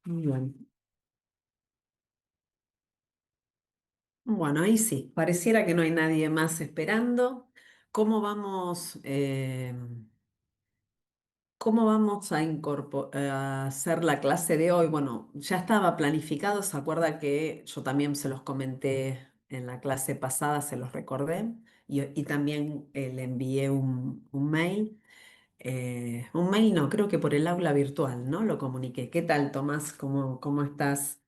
Muy bien. Bueno, ahí sí, pareciera que no hay nadie más esperando. ¿Cómo vamos, cómo vamos a hacer la clase de hoy? Bueno, ya estaba planificado, ¿se acuerda que yo también se los comenté en la clase pasada, se los recordé? Y también le envié un mail. Un mail no, creo que por el aula virtual, ¿no? Lo comuniqué. ¿Qué tal, Tomás? ¿Cómo estás?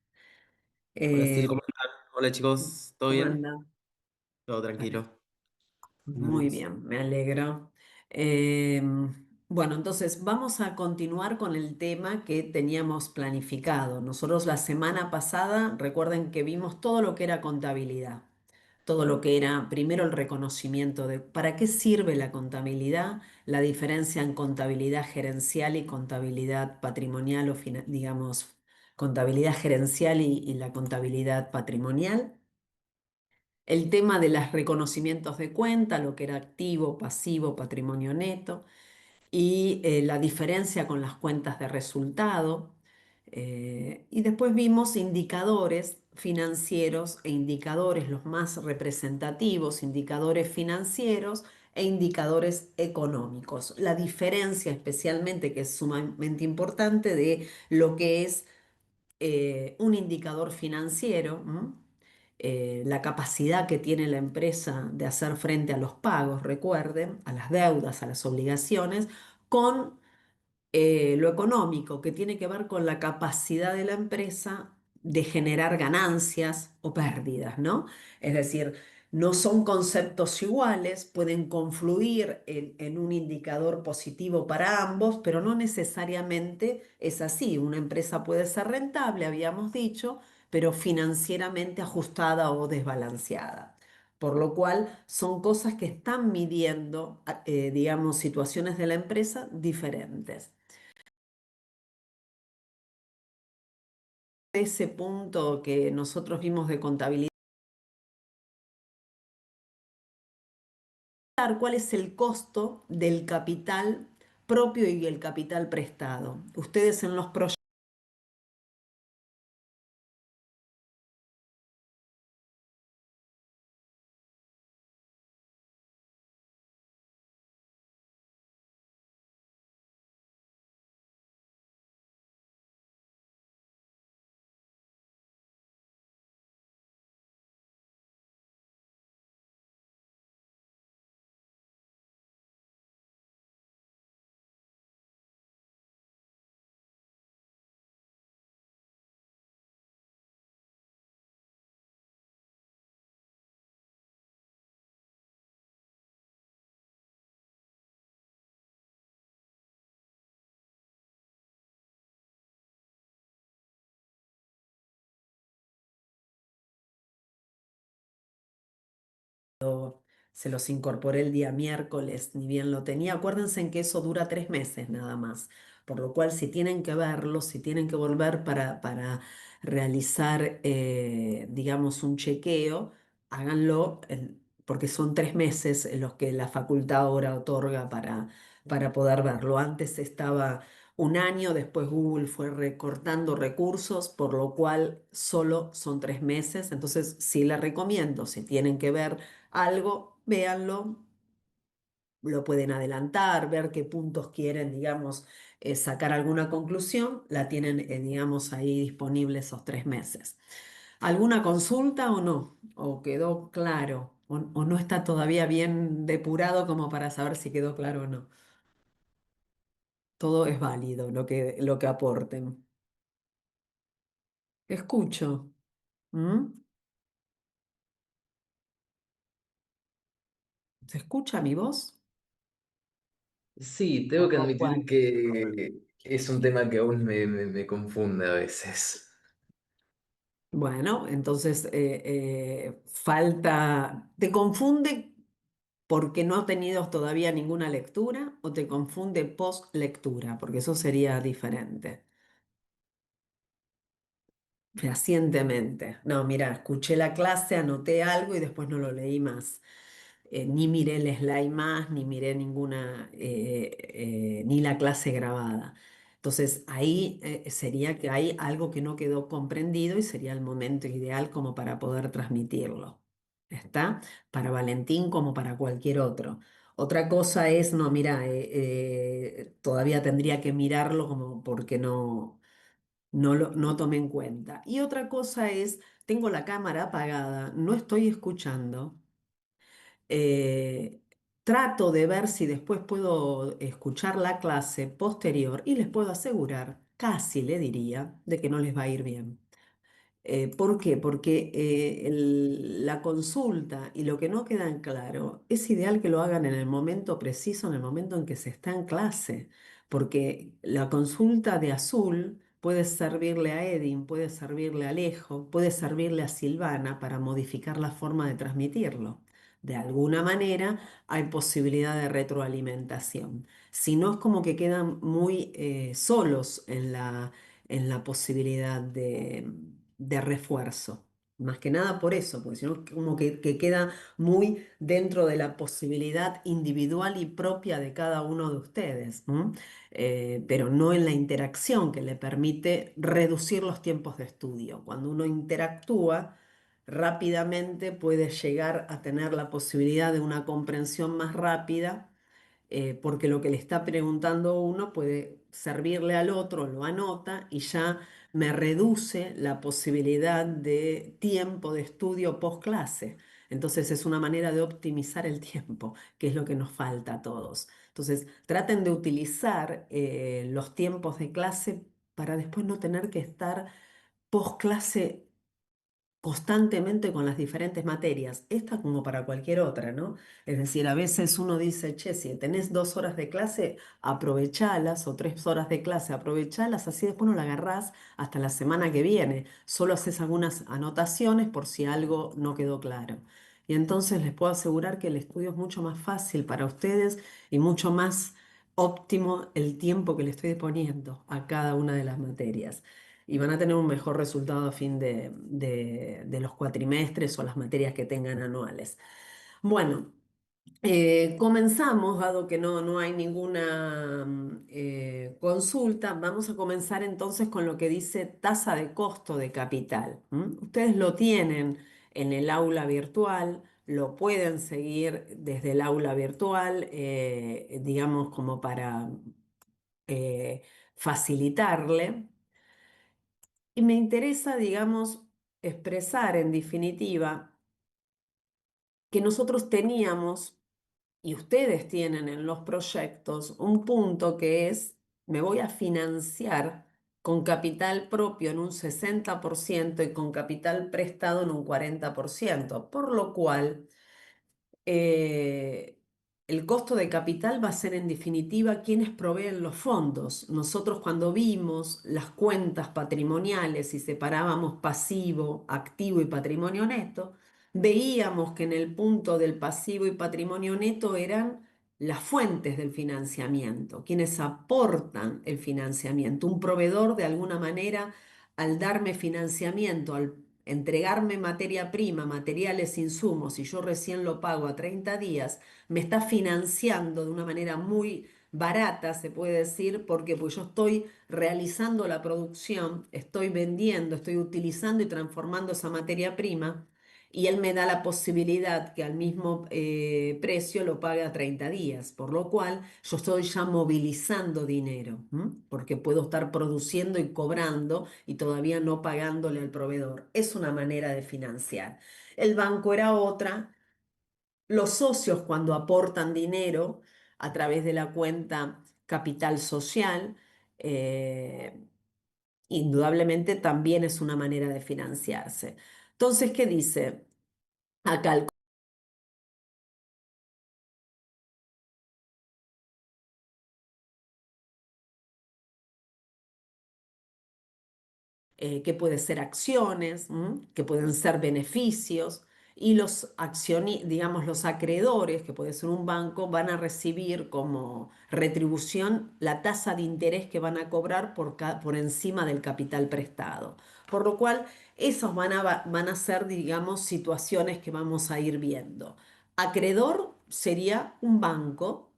Hola, Eh, Sil, ¿cómo están? Hola, chicos, ¿todo ¿Cómo bien? anda? Todo tranquilo. Muy Andamos. bien, me alegro. Eh, bueno, entonces vamos a continuar con el tema que teníamos planificado. Nosotros la semana pasada, recuerden que vimos todo lo que era contabilidad, todo lo que era primero el reconocimiento de para qué sirve la contabilidad, la diferencia en contabilidad gerencial y contabilidad patrimonial o digamos, contabilidad gerencial y la contabilidad patrimonial. El tema de los reconocimientos de cuenta, lo que era activo, pasivo, patrimonio neto, y la diferencia con las cuentas de resultado. Y después vimos indicadores financieros e indicadores los más representativos, indicadores financieros e indicadores económicos. La diferencia especialmente, que es sumamente importante, de lo que es un indicador financiero, la capacidad que tiene la empresa de hacer frente a los pagos, recuerden, a las deudas, a las obligaciones, con lo económico, que tiene que ver con la capacidad de la empresa de generar ganancias o pérdidas, ¿no? Es decir, no son conceptos iguales, pueden confluir en un indicador positivo para ambos, pero no necesariamente es así. Una empresa puede ser rentable, habíamos dicho, pero financieramente ajustada o desbalanceada. Por lo cual son cosas que están midiendo, digamos, situaciones de la empresa diferentes. Ese punto que nosotros vimos de contabilidad, ¿cuál es el costo del capital propio y el capital prestado? Ustedes en los proyectos se los incorporé el día miércoles, ni bien lo tenía. Acuérdense en que eso dura 3 meses nada más, por lo cual si tienen que verlo, si tienen que volver para realizar, digamos, un chequeo, háganlo, porque son 3 meses en los que la facultad ahora otorga para poder verlo. Antes estaba un año, después Google fue recortando recursos, por lo cual solo son 3 meses. Entonces, sí les recomiendo, si tienen que ver algo, véanlo, lo pueden adelantar, ver qué puntos quieren, digamos, sacar alguna conclusión, la tienen, digamos, ahí disponible esos 3 meses. ¿Alguna consulta o no? ¿O quedó claro? ¿O no está todavía bien depurado como para saber si quedó claro o no? Todo es válido lo que aporten. Escucho. ¿Mm? ¿Se escucha mi voz? Sí, tengo que admitir Bueno. que es un tema que aún me confunde a veces. Bueno, entonces falta, ¿te confunde porque no has tenido todavía ninguna lectura o te confunde post lectura? Porque eso sería diferente. Fehacientemente. No, mira, escuché la clase, anoté algo y después no lo leí más. Ni miré el slide más, ni miré ninguna, ni la clase grabada. Entonces ahí sería que hay algo que no quedó comprendido y sería el momento ideal como para poder transmitirlo. ¿Está? Para Valentín como para cualquier otro. Otra cosa es, no, mira, todavía tendría que mirarlo como porque no tomé en cuenta. Y otra cosa es, tengo la cámara apagada, no estoy escuchando. eh, Trato de ver si después puedo escuchar la clase posterior y les puedo asegurar, casi le diría, de que no les va a ir bien. ¿Por qué? Porque la consulta y lo que no queda en claro, es ideal que lo hagan en el momento preciso, en el momento en que se está en clase, porque la consulta de Azul puede servirle a Edin, puede servirle a Alejo, puede servirle a Silvana para modificar la forma de transmitirlo. De alguna manera hay posibilidad de retroalimentación. Si no, es como que quedan muy solos en la posibilidad de refuerzo. Más que nada por eso, porque si no, como que queda muy dentro de la posibilidad individual y propia de cada uno de ustedes, ¿m? Pero no en la interacción que le permite reducir los tiempos de estudio. Cuando uno interactúa, rápidamente puede llegar a tener la posibilidad de una comprensión más rápida, porque lo que le está preguntando uno puede servirle al otro, lo anota y ya me reduce la posibilidad de tiempo de estudio post clase. Entonces es una manera de optimizar el tiempo, que es lo que nos falta a todos. Entonces traten de utilizar los tiempos de clase para después no tener que estar post clase constantemente con las diferentes materias, esta como para cualquier otra, ¿no? Es decir, a veces uno dice, che, si tenés 2 horas de clase, aprovechalas, o 3 horas de clase, aprovechalas, así después no la agarrás hasta la semana que viene. Solo haces algunas anotaciones por si algo no quedó claro. Y entonces les puedo asegurar que el estudio es mucho más fácil para ustedes y mucho más óptimo el tiempo que le estoy poniendo a cada una de las materias y van a tener un mejor resultado a fin de los cuatrimestres o las materias que tengan anuales. Bueno, comenzamos, dado que no hay ninguna consulta, vamos a comenzar entonces con lo que dice tasa de costo de capital. ¿M? Ustedes lo tienen en el aula virtual, lo pueden seguir desde el aula virtual, digamos como para facilitarle. Y me interesa, digamos, expresar en definitiva que nosotros teníamos y ustedes tienen en los proyectos un punto que es, me voy a financiar con capital propio en un 60% y con capital prestado en un 40%, por lo cual eh, el costo de capital va a ser en definitiva quienes proveen los fondos. Nosotros cuando vimos las cuentas patrimoniales y separábamos pasivo, activo y patrimonio neto, veíamos que en el punto del pasivo y patrimonio neto eran las fuentes del financiamiento, quienes aportan el financiamiento. Un proveedor de alguna manera, al darme financiamiento, al entregarme materia prima, materiales, insumos, y yo recién lo pago a 30 días, me está financiando de una manera muy barata, se puede decir, porque pues yo estoy realizando la producción, estoy vendiendo, estoy utilizando y transformando esa materia prima. Y él me da la posibilidad que al mismo precio lo pague a 30 días, por lo cual yo estoy ya movilizando dinero, ¿m? Porque puedo estar produciendo y cobrando y todavía no pagándole al proveedor. Es una manera de financiar. El banco era otra. Los socios cuando aportan dinero a través de la cuenta capital social, eh, indudablemente también es una manera de financiarse. Entonces, ¿qué dice acá el que puede ser acciones, que pueden ser beneficios, y digamos, los acreedores, que puede ser un banco, van a recibir como retribución la tasa de interés que van a cobrar por encima del capital prestado. Por lo cual, esos van a ser, digamos, situaciones que vamos a ir viendo. Acreedor sería un banco,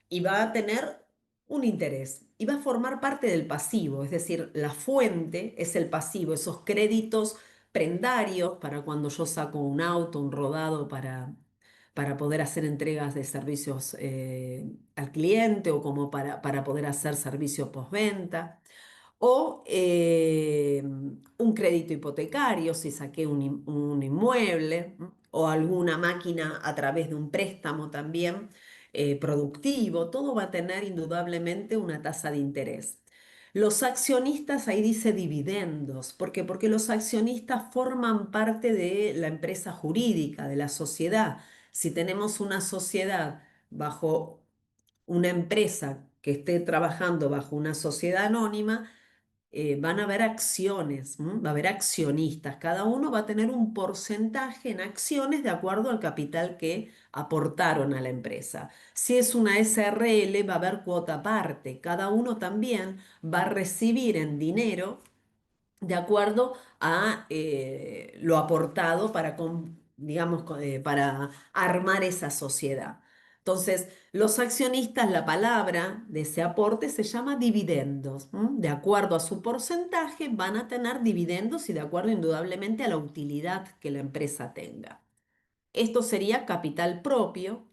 y va a tener un interés y va a formar parte del pasivo, es decir, la fuente es el pasivo, esos créditos prendarios para cuando yo saco un auto, un rodado para poder hacer entregas de servicios al cliente o como para poder hacer servicios postventa o un crédito hipotecario si saqué un inmueble, ¿m? O alguna máquina a través de un préstamo también productivo, todo va a tener indudablemente una tasa de interés. Los accionistas, ahí dice dividendos. ¿Por qué? Porque los accionistas forman parte de la empresa jurídica, de la sociedad. Si tenemos una sociedad bajo una empresa que esté trabajando bajo una sociedad anónima, van a haber acciones, ¿m? Va a haber accionistas. Cada uno va a tener un porcentaje en acciones de acuerdo al capital que aportaron a la empresa. Si es una SRL, va a haber cuota parte. Cada uno también va a recibir en dinero de acuerdo a lo aportado para, digamos, para armar esa sociedad. Entonces, los accionistas, la palabra de ese aporte se llama dividendos. ¿M? De acuerdo a su porcentaje, van a tener dividendos y de acuerdo indudablemente a la utilidad que la empresa tenga. Esto sería capital propio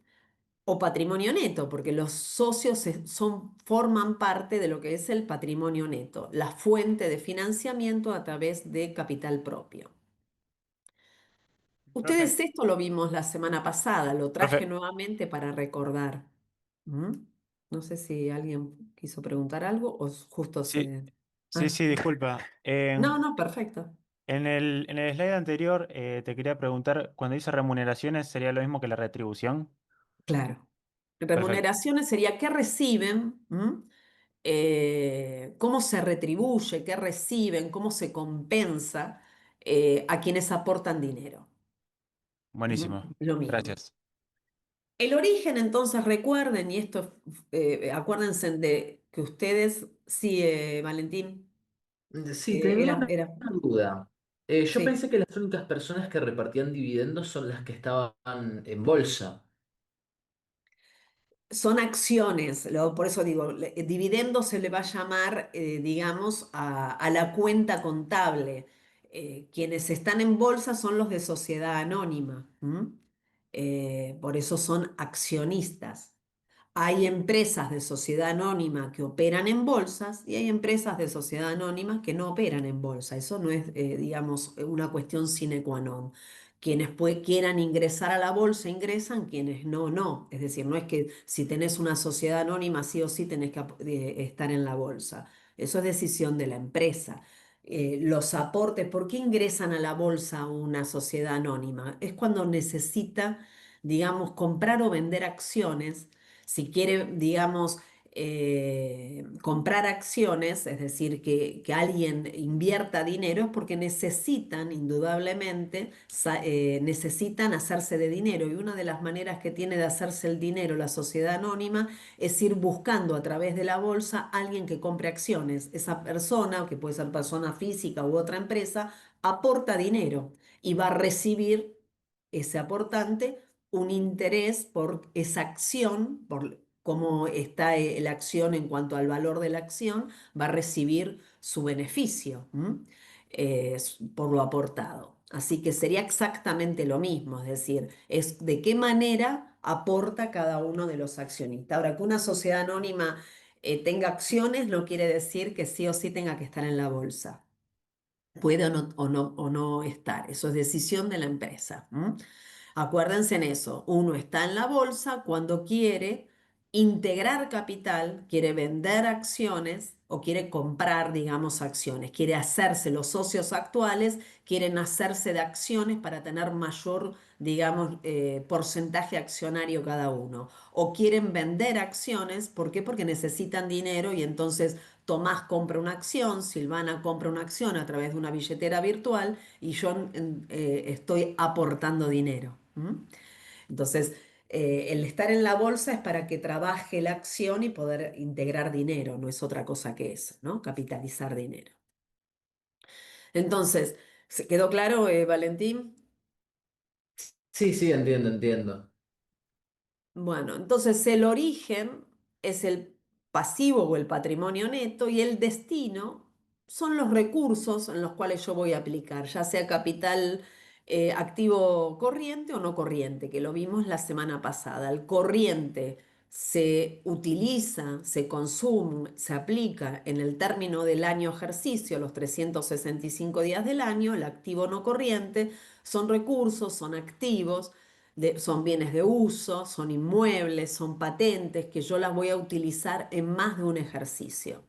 o patrimonio neto, porque los socios forman parte de lo que es el patrimonio neto, la fuente de financiamiento a través de capital propio. Profe, Ustedes esto lo vimos la semana pasada, lo traje profe, nuevamente para recordar. ¿Mm? No sé si alguien quiso preguntar algo o justo sí, se... sí, Ah, sí, disculpa. no, no, perfecto. En el slide anterior te quería preguntar, cuando dice remuneraciones, ¿sería lo mismo que la retribución? Claro. Perfecto, Remuneraciones sería qué reciben, ¿m? Cómo se retribuye, qué reciben, cómo se compensa a quienes aportan dinero. ¿M? buenísimo. Lo mismo. Gracias. El origen, entonces, recuerden, y esto, acuérdense de que ustedes, sí, Valentín, Sí, tenía era, una duda. Yo sí. pensé que las únicas personas que repartían dividendos son las que estaban en bolsa. Son acciones, por eso digo, dividendo se le va a llamar, digamos, a la cuenta contable. Quienes están en bolsa son los de sociedad anónima, ¿m? Por eso son accionistas. Hay empresas de sociedad anónima que operan en bolsas y hay empresas de sociedad anónima que no operan en bolsa. Eso no es, digamos, una cuestión sine qua non. Quienes quieran ingresar a la bolsa ingresan, quienes no, no. Es decir, no es que si tenés una sociedad anónima sí o sí tenés que estar en la bolsa. Eso es decisión de la empresa. Los aportes, ¿por qué ingresan a la bolsa una sociedad anónima? Es cuando necesita, digamos, comprar o vender acciones si quiere, digamos, comprar acciones, es decir, que alguien invierta dinero, es porque necesitan, indudablemente, necesitan hacerse de dinero. Y una de las maneras que tiene de hacerse el dinero la sociedad anónima es ir buscando a través de la bolsa a alguien que compre acciones. Esa persona, que puede ser persona física u otra empresa, aporta dinero y va a recibir ese aportante un interés por esa acción, por cómo está la acción en cuanto al valor de la acción, va a recibir su beneficio, ¿m? Por lo aportado. Así que sería exactamente lo mismo, es decir, es de qué manera aporta cada uno de los accionistas. Ahora, que una sociedad anónima tenga acciones no quiere decir que sí o sí tenga que estar en la bolsa. Puede o no estar, eso es decisión de la empresa. ¿M? Acuérdense en eso, uno está en la bolsa cuando quiere integrar capital, quiere vender acciones o quiere comprar, digamos, acciones, quiere hacerse, los socios actuales quieren hacerse de acciones para tener mayor, digamos, porcentaje accionario cada uno. O quieren vender acciones, ¿por qué? Porque necesitan dinero y entonces Tomás compra una acción, Silvana compra una acción a través de una billetera virtual y yo estoy aportando dinero. ¿M? Entonces, el estar en la bolsa es para que trabaje la acción y poder integrar dinero, no es otra cosa que eso, ¿no? Capitalizar dinero. Entonces, ¿se quedó claro, Valentín? Sí, sí, entiendo, entiendo. Bueno, entonces el origen es el pasivo o el patrimonio neto, y el destino son los recursos en los cuales yo voy a aplicar, ya sea capital activo corriente o no corriente, que lo vimos la semana pasada. El corriente se utiliza, se consume, se aplica en el término del año ejercicio, los 365 días del año. El activo no corriente son recursos, son activos, son bienes de uso, son inmuebles, son patentes que yo las voy a utilizar en más de un ejercicio.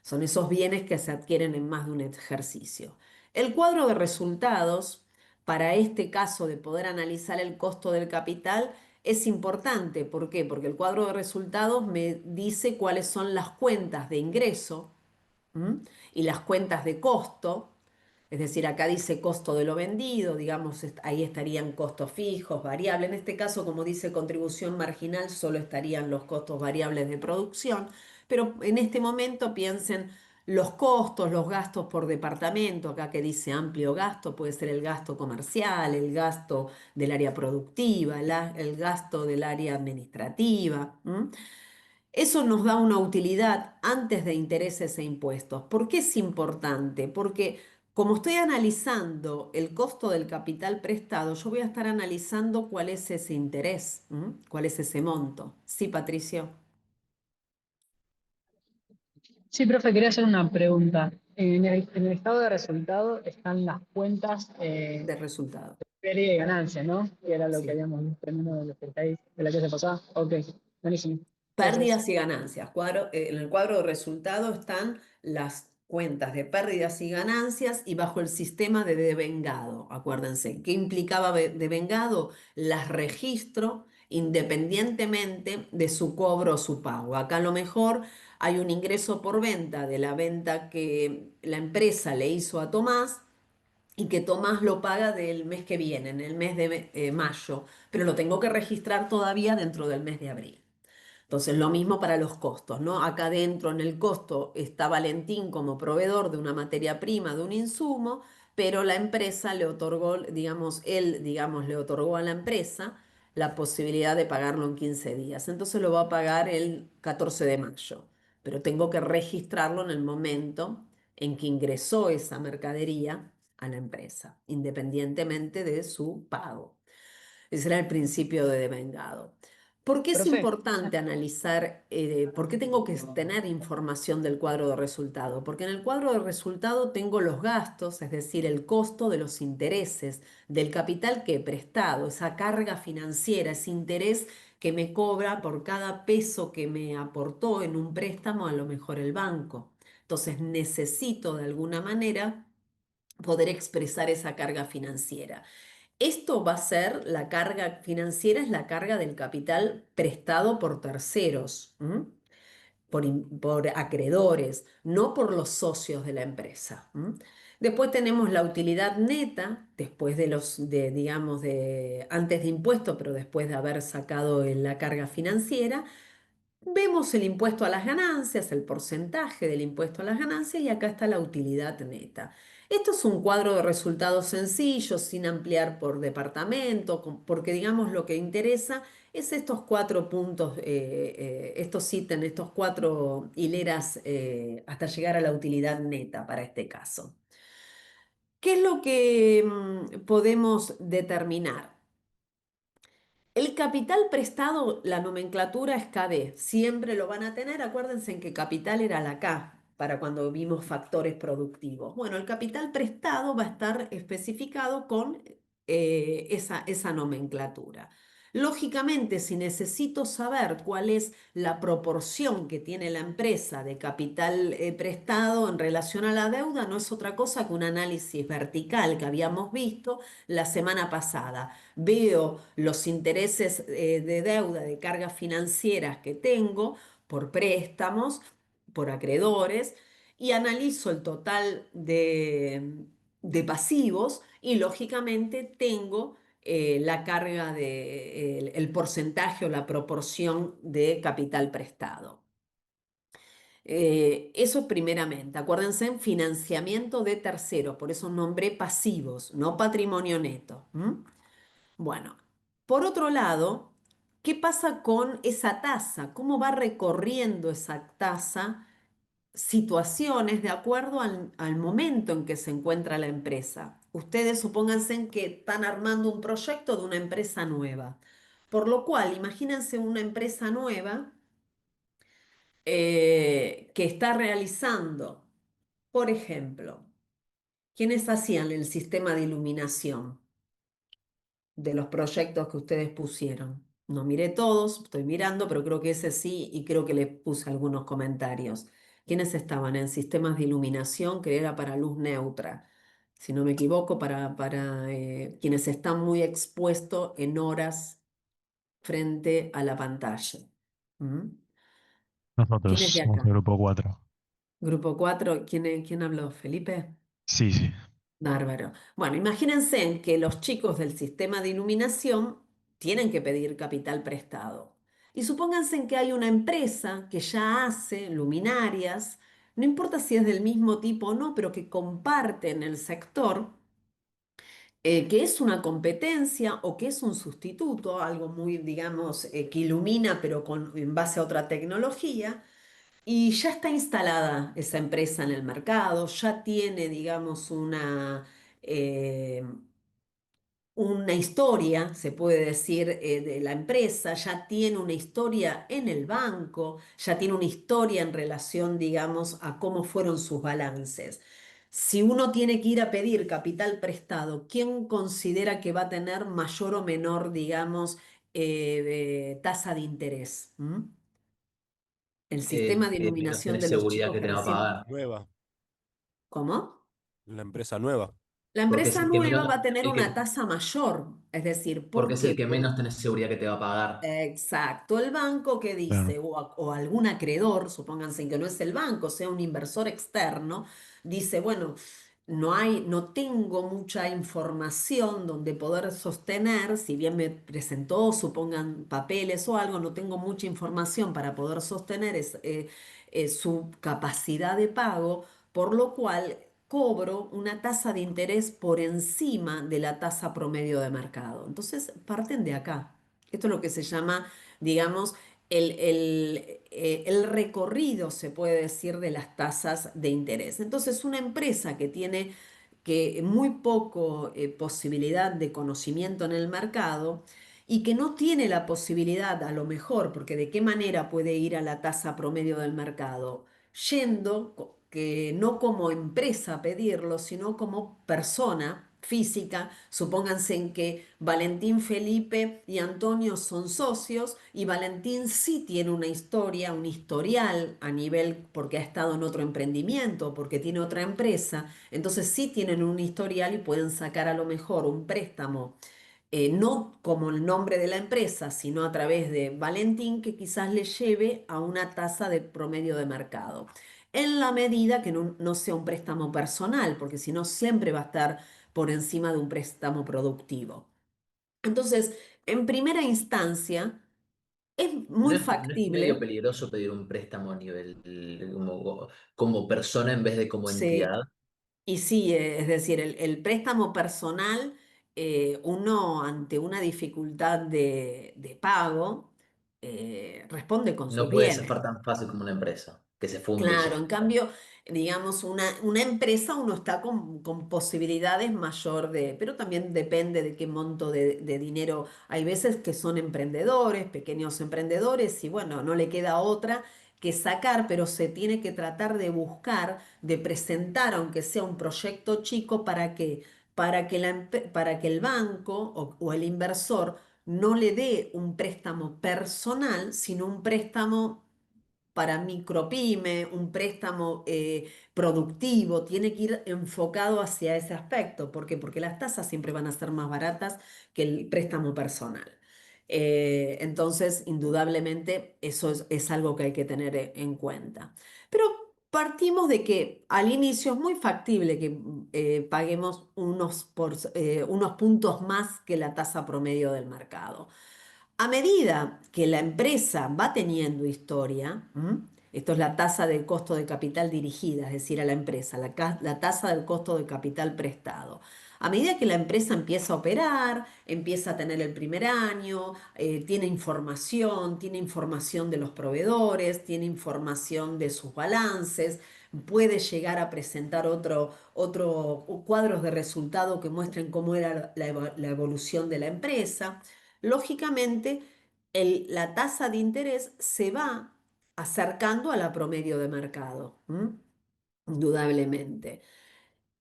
Son esos bienes que se adquieren en más de un ejercicio. El cuadro de resultados, para este caso de poder analizar el costo del capital, es importante. ¿Por qué? Porque el cuadro de resultados me dice cuáles son las cuentas de ingreso, ¿m? Y las cuentas de costo. Es decir, acá dice costo de lo vendido, digamos, ahí estarían costos fijos, variables. En este caso, como dice contribución marginal, solo estarían los costos variables de producción. Pero en este momento piensen los costos, los gastos por departamento, acá que dice amplio gasto, puede ser el gasto comercial, el gasto del área productiva, el gasto del área administrativa. Eso nos da una utilidad antes de intereses e impuestos. ¿Por qué es importante? Porque como estoy analizando el costo del capital prestado, yo voy a estar analizando cuál es ese interés, cuál es ese monto. Sí, Patricio, Sí, profe, quería hacer una pregunta. En el estado de resultado están las cuentas de resultado. pérdida y ganancia, ¿no? Que era lo que Sí. habíamos visto en uno de los detalles de la clase pasada. Ok, buenísimo. Gracias. Pérdidas y ganancias. En el cuadro de resultado están las cuentas de pérdidas y ganancias y bajo el sistema de devengado. Acuérdense, ¿qué implicaba devengado? Las registro independientemente de su cobro o su pago. Acá a lo mejor hay un ingreso por venta de la venta que la empresa le hizo a Tomás y que Tomás lo paga del mes que viene, en el mes de mayo, pero lo tengo que registrar todavía dentro del mes de abril. Entonces, lo mismo para los costos, ¿no? Acá dentro en el costo está Valentín como proveedor de una materia prima, de un insumo, pero la empresa le otorgó, digamos, él, digamos, le otorgó a la empresa la posibilidad de pagarlo en 15 días. Entonces lo va a pagar el 14 de mayo, pero tengo que registrarlo en el momento en que ingresó esa mercadería a la empresa, independientemente de su pago. Ese era el principio de devengado. ¿Por qué es Profe, importante analizar, por qué tengo que tener información del cuadro de resultado? Porque en el cuadro de resultado tengo los gastos, es decir, el costo de los intereses del capital que he prestado, esa carga financiera, ese interés que me cobra por cada peso que me aportó en un préstamo, a lo mejor el banco. Entonces necesito de alguna manera poder expresar esa carga financiera. Esto va a ser la carga financiera, es la carga del capital prestado por terceros, por acreedores, no por los socios de la empresa. Después tenemos la utilidad neta, después digamos, antes de impuesto, pero después de haber sacado la carga financiera. Vemos el impuesto a las ganancias, el porcentaje del impuesto a las ganancias y acá está la utilidad neta. Esto es un cuadro de resultados sencillos, sin ampliar por departamento, porque digamos lo que interesa es estos cuatro puntos, estos ítems, estos cuatro hileras hasta llegar a la utilidad neta para este caso. ¿Qué es lo que podemos determinar? El capital prestado, la nomenclatura es KB, siempre lo van a tener. Acuérdense en que capital era la K para cuando vimos factores productivos. Bueno, el capital prestado va a estar especificado con esa nomenclatura. Lógicamente, si necesito saber cuál es la proporción que tiene la empresa de capital prestado en relación a la deuda, no es otra cosa que un análisis vertical que habíamos visto la semana pasada. Veo los intereses de deuda, de cargas financieras que tengo por préstamos, por acreedores, y analizo el total de pasivos y lógicamente tengo la carga el porcentaje o la proporción de capital prestado. Eso primeramente, acuérdense en financiamiento de terceros, por eso nombré pasivos, no patrimonio neto. Bueno, por otro lado, ¿qué pasa con esa tasa? ¿Cómo va recorriendo esa tasa situaciones de acuerdo al momento en que se encuentra la empresa? Ustedes supónganse que están armando un proyecto de una empresa nueva. Por lo cual, imagínense una empresa nueva que está realizando, por ejemplo, ¿quiénes hacían el sistema de iluminación de los proyectos que ustedes pusieron? No miré todos, estoy mirando, pero creo que ese sí y creo que les puse algunos comentarios. ¿Quiénes estaban en sistemas de iluminación que era para luz neutra? Si no me equivoco, para quienes están muy expuestos en horas frente a la pantalla. ¿Mm? ¿Quién es Nosotros de somos el acá? grupo 4. Grupo 4. ¿Quién habló? ¿Felipe? Sí, sí. Bárbaro. Bueno, imagínense que los chicos del sistema de iluminación tienen que pedir capital prestado. Y supónganse que hay una empresa que ya hace luminarias, no importa si es del mismo tipo o no, pero que comparten el sector, que es una competencia o que es un sustituto, algo muy, digamos, que ilumina, pero en base a otra tecnología. Y ya está instalada esa empresa en el mercado, ya tiene, digamos, eh, una historia, se puede decir, de la empresa, ya tiene una historia en el banco, ya tiene una historia en relación, digamos, a cómo fueron sus balances. Si uno tiene que ir a pedir capital prestado, ¿quién considera que va a tener mayor o menor, digamos, tasa de interés? ¿Mm? El sistema El de que menos iluminación tiene de los seguridad chicos que que te va a recién... pagar. Nueva, ¿Cómo? la empresa nueva. La Porque es empresa el que nueva menos, va a tener una tasa mayor, es decir, porque ¿por es el qué? que menos tenés seguridad que te va a pagar. Exacto, el banco que Claro. dice, o algún acreedor, supónganse que no es el banco, sea un inversor externo, dice, bueno, no tengo mucha información donde poder sostener, si bien me presentó, supongan papeles o algo, no tengo mucha información para poder sostener su capacidad de pago, por lo cual cobro una tasa de interés por encima de la tasa promedio de mercado. Entonces, parten de acá. Esto es lo que se llama, digamos, el recorrido, se puede decir, de las tasas de interés. Entonces, una empresa que tiene muy poco posibilidad de conocimiento en el mercado y que no tiene la posibilidad, a lo mejor, porque de qué manera puede ir a la tasa promedio del mercado, yendo que no como empresa a pedirlo, sino como persona física. Supónganse en que Valentín Felipe y Antonio son socios y Valentín sí tiene una historia, un historial a nivel porque ha estado en otro emprendimiento, porque tiene otra empresa, entonces sí tienen un historial y pueden sacar a lo mejor un préstamo, no como el nombre de la empresa, sino a través de Valentín, que quizás le lleve a una tasa de promedio de mercado. En la medida que no sea un préstamo personal, porque si no siempre va a estar por encima de un préstamo productivo. Entonces, en primera instancia, es muy ¿No es medio factible, peligroso pedir un préstamo a nivel como persona en vez de como sí, entidad? y sí, es decir, el préstamo personal, uno ante una dificultad de pago, responde con sus No puede bienes. zafar tan fácil como una empresa, que se funde y ya Claro, en está. cambio, digamos, una empresa uno está con posibilidades mayor de, pero también depende de qué monto de dinero. Hay veces que son emprendedores, pequeños emprendedores, y bueno, no le queda otra que sacar, pero se tiene que tratar de buscar, de presentar, aunque sea un proyecto chico, para que el banco o el inversor no le dé un préstamo personal, sino un préstamo para micropyme, un préstamo productivo, tiene que ir enfocado hacia ese aspecto. ¿Por qué? Porque las tasas siempre van a ser más baratas que el préstamo personal. Entonces, indudablemente, eso es algo que hay que tener en cuenta. Pero partimos de que al inicio es muy factible que paguemos unos puntos más que la tasa promedio del mercado. A medida que la empresa va teniendo historia, esto es la tasa del costo de capital dirigida, es decir, a la empresa, la tasa del costo de capital prestado. A medida que la empresa empieza a operar, empieza a tener el primer año, tiene información de los proveedores, tiene información de sus balances, puede llegar a presentar otro cuadros de resultado que muestren cómo era la evolución de la empresa. Lógicamente, la tasa de interés se va acercando a la promedio de mercado, indudablemente.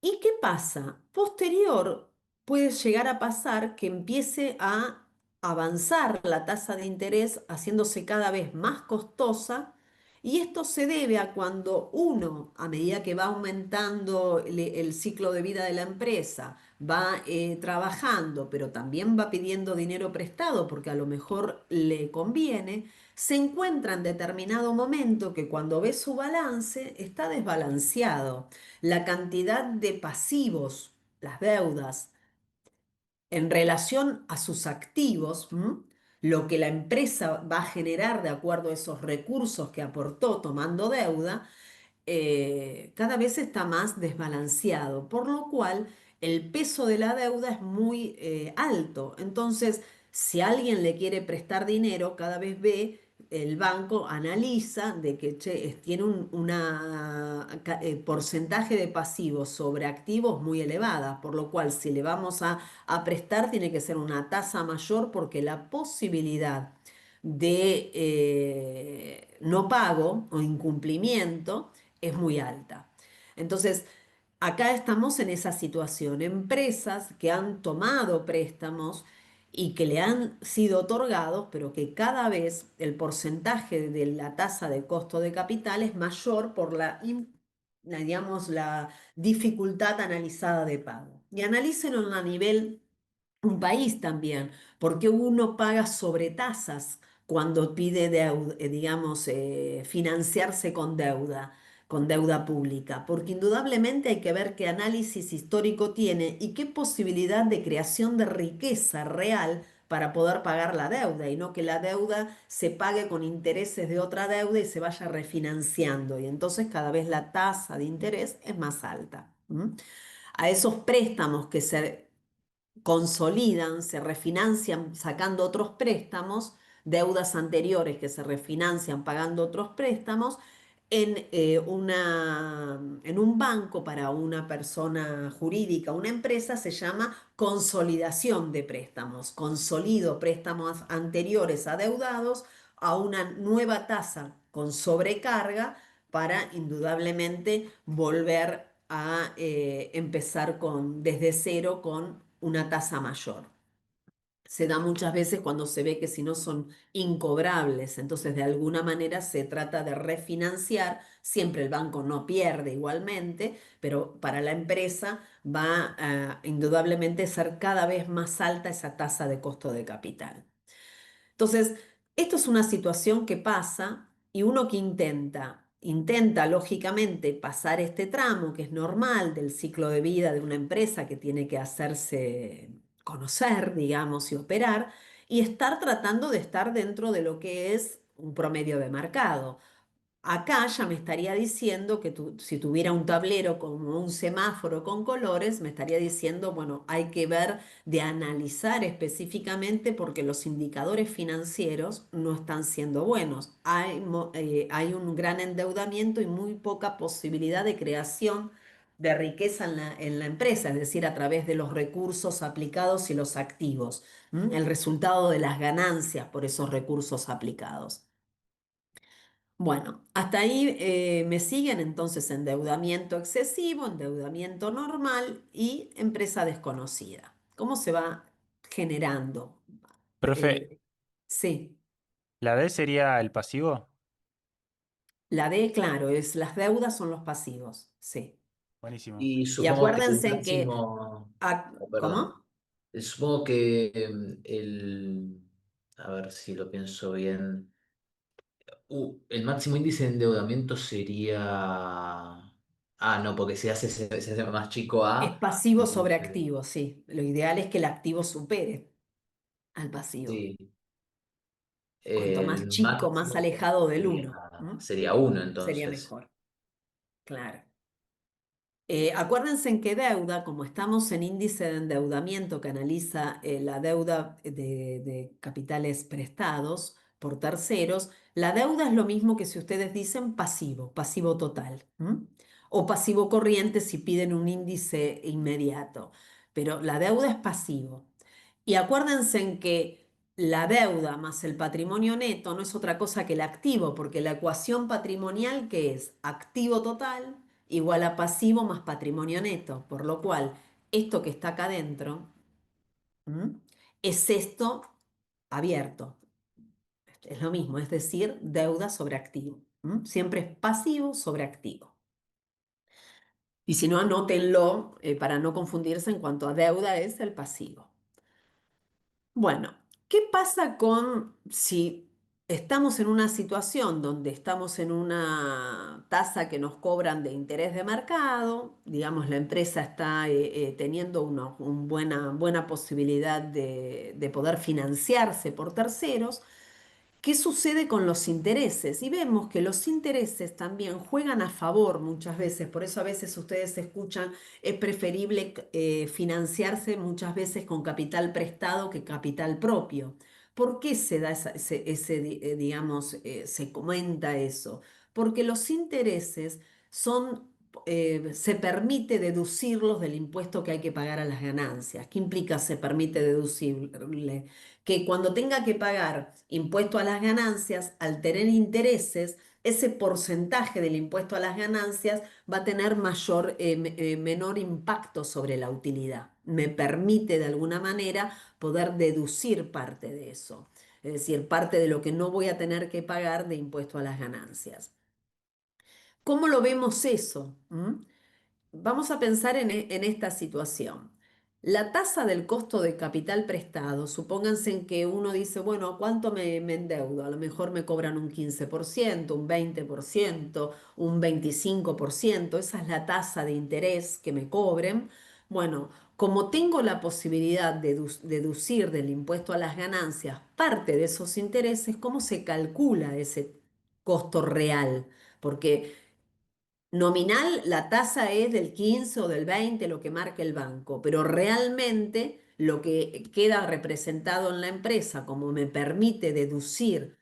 ¿Y qué pasa? Posterior puede llegar a pasar que empiece a avanzar la tasa de interés haciéndose cada vez más costosa y esto se debe a cuando uno, a medida que va aumentando el ciclo de vida de la empresa, va trabajando, pero también va pidiendo dinero prestado porque a lo mejor le conviene, se encuentra en determinado momento que cuando ve su balance está desbalanceado. La cantidad de pasivos, las deudas, en relación a sus activos, lo que la empresa va a generar de acuerdo a esos recursos que aportó tomando deuda, cada vez está más desbalanceado, por lo cual el peso de la deuda es muy alto. Entonces, si alguien le quiere prestar dinero, cada vez ve, el banco analiza de que che, tiene porcentaje de pasivos sobre activos muy elevada, por lo cual si le vamos a prestar tiene que ser una tasa mayor porque la posibilidad de no pago o incumplimiento es muy alta. Entonces, acá estamos en esa situación. Empresas que han tomado préstamos y que le han sido otorgados, pero que cada vez el porcentaje de la tasa de costo de capital es mayor por digamos, la dificultad analizada de pago. Y analícenlo a nivel un país también, porque uno paga sobretasas cuando pide digamos, financiarse con deuda pública, porque indudablemente hay que ver qué análisis histórico tiene y qué posibilidad de creación de riqueza real para poder pagar la deuda y no que la deuda se pague con intereses de otra deuda y se vaya refinanciando y entonces cada vez la tasa de interés es más alta. A esos préstamos que se consolidan, se refinancian sacando otros préstamos, deudas anteriores que se refinancian pagando otros préstamos, en un banco para una persona jurídica, una empresa, se llama consolidación de préstamos. Consolido préstamos anteriores adeudados a una nueva tasa con sobrecarga para indudablemente volver a empezar desde cero con una tasa mayor. Se da muchas veces cuando se ve que si no son incobrables, entonces de alguna manera se trata de refinanciar, siempre el banco no pierde igualmente, pero para la empresa va a indudablemente ser cada vez más alta esa tasa de costo de capital. Entonces, esto es una situación que pasa y uno que intenta lógicamente pasar este tramo, que es normal del ciclo de vida de una empresa que tiene que hacerse conocer, digamos, y operar, y estar tratando de estar dentro de lo que es un promedio de mercado. Acá ya me estaría diciendo que si tuviera un tablero como un semáforo con colores, me estaría diciendo, bueno, hay que ver de analizar específicamente porque los indicadores financieros no están siendo buenos. Hay un gran endeudamiento y muy poca posibilidad de creación de riqueza en la empresa, es decir, a través de los recursos aplicados y los activos, el resultado de las ganancias por esos recursos aplicados. Bueno, hasta ahí me siguen entonces endeudamiento excesivo, endeudamiento normal y empresa desconocida. ¿Cómo se va generando? Profe, Eh, sí, ¿la D sería el pasivo? la D, claro, es las deudas son los pasivos, sí. Buenísimo. Y Y supongo que el acuérdense que, máximo, oh, perdón, ¿cómo? supongo que a ver si lo pienso bien, el máximo índice de endeudamiento sería, no, porque se hace más chico Es A, pasivo sobre entonces, activo, sí. Lo ideal es que el activo supere al pasivo. sí, Cuanto más el chico, más máximo alejado del sería, uno, sería uno sería entonces. mejor, claro. Acuérdense en que deuda, como estamos en índice de endeudamiento que analiza la deuda de capitales prestados por terceros, la deuda es lo mismo que si ustedes dicen pasivo, pasivo total, ¿m? O pasivo corriente si piden un índice inmediato, pero la deuda es pasivo. Y acuérdense en que la deuda más el patrimonio neto no es otra cosa que el activo, porque la ecuación patrimonial que es activo total igual a pasivo más patrimonio neto, por lo cual esto que está acá adentro, ¿m? Es esto abierto. Es lo mismo, es decir, deuda sobre activo. ¿M? Siempre es pasivo sobre activo. Y si no, anótenlo para no confundirse en cuanto a deuda es el pasivo. Bueno, ¿qué pasa con si estamos en una situación donde estamos en una tasa que nos cobran de interés de mercado? Digamos, la empresa está teniendo una buena posibilidad de poder financiarse por terceros. ¿Qué sucede con los intereses? Y vemos que los intereses también juegan a favor muchas veces, por eso a veces ustedes escuchan, es preferible financiarse muchas veces con capital prestado que capital propio. ¿Por qué se da digamos, se comenta eso? Porque los intereses son, se permite deducirlos del impuesto que hay que pagar a las ganancias. ¿Qué implica se permite deducirle? Que cuando tenga que pagar impuesto a las ganancias, al tener intereses, ese porcentaje del impuesto a las ganancias va a tener menor impacto sobre la utilidad. Me permite de alguna manera poder deducir parte de eso, es decir, parte de lo que no voy a tener que pagar de impuesto a las ganancias. ¿Cómo lo vemos eso? Vamos a pensar en esta situación. La tasa del costo de capital prestado, supónganse en que uno dice, bueno, ¿a cuánto me endeudo? A lo mejor me cobran un 15%, un 20%, un 25%. Esa es la tasa de interés que me cobren. Bueno, como tengo la posibilidad de deducir del impuesto a las ganancias parte de esos intereses, ¿cómo se calcula ese costo real? Porque nominal, la tasa es del 15 o del 20, lo que marca el banco, pero realmente lo que queda representado en la empresa, como me permite deducir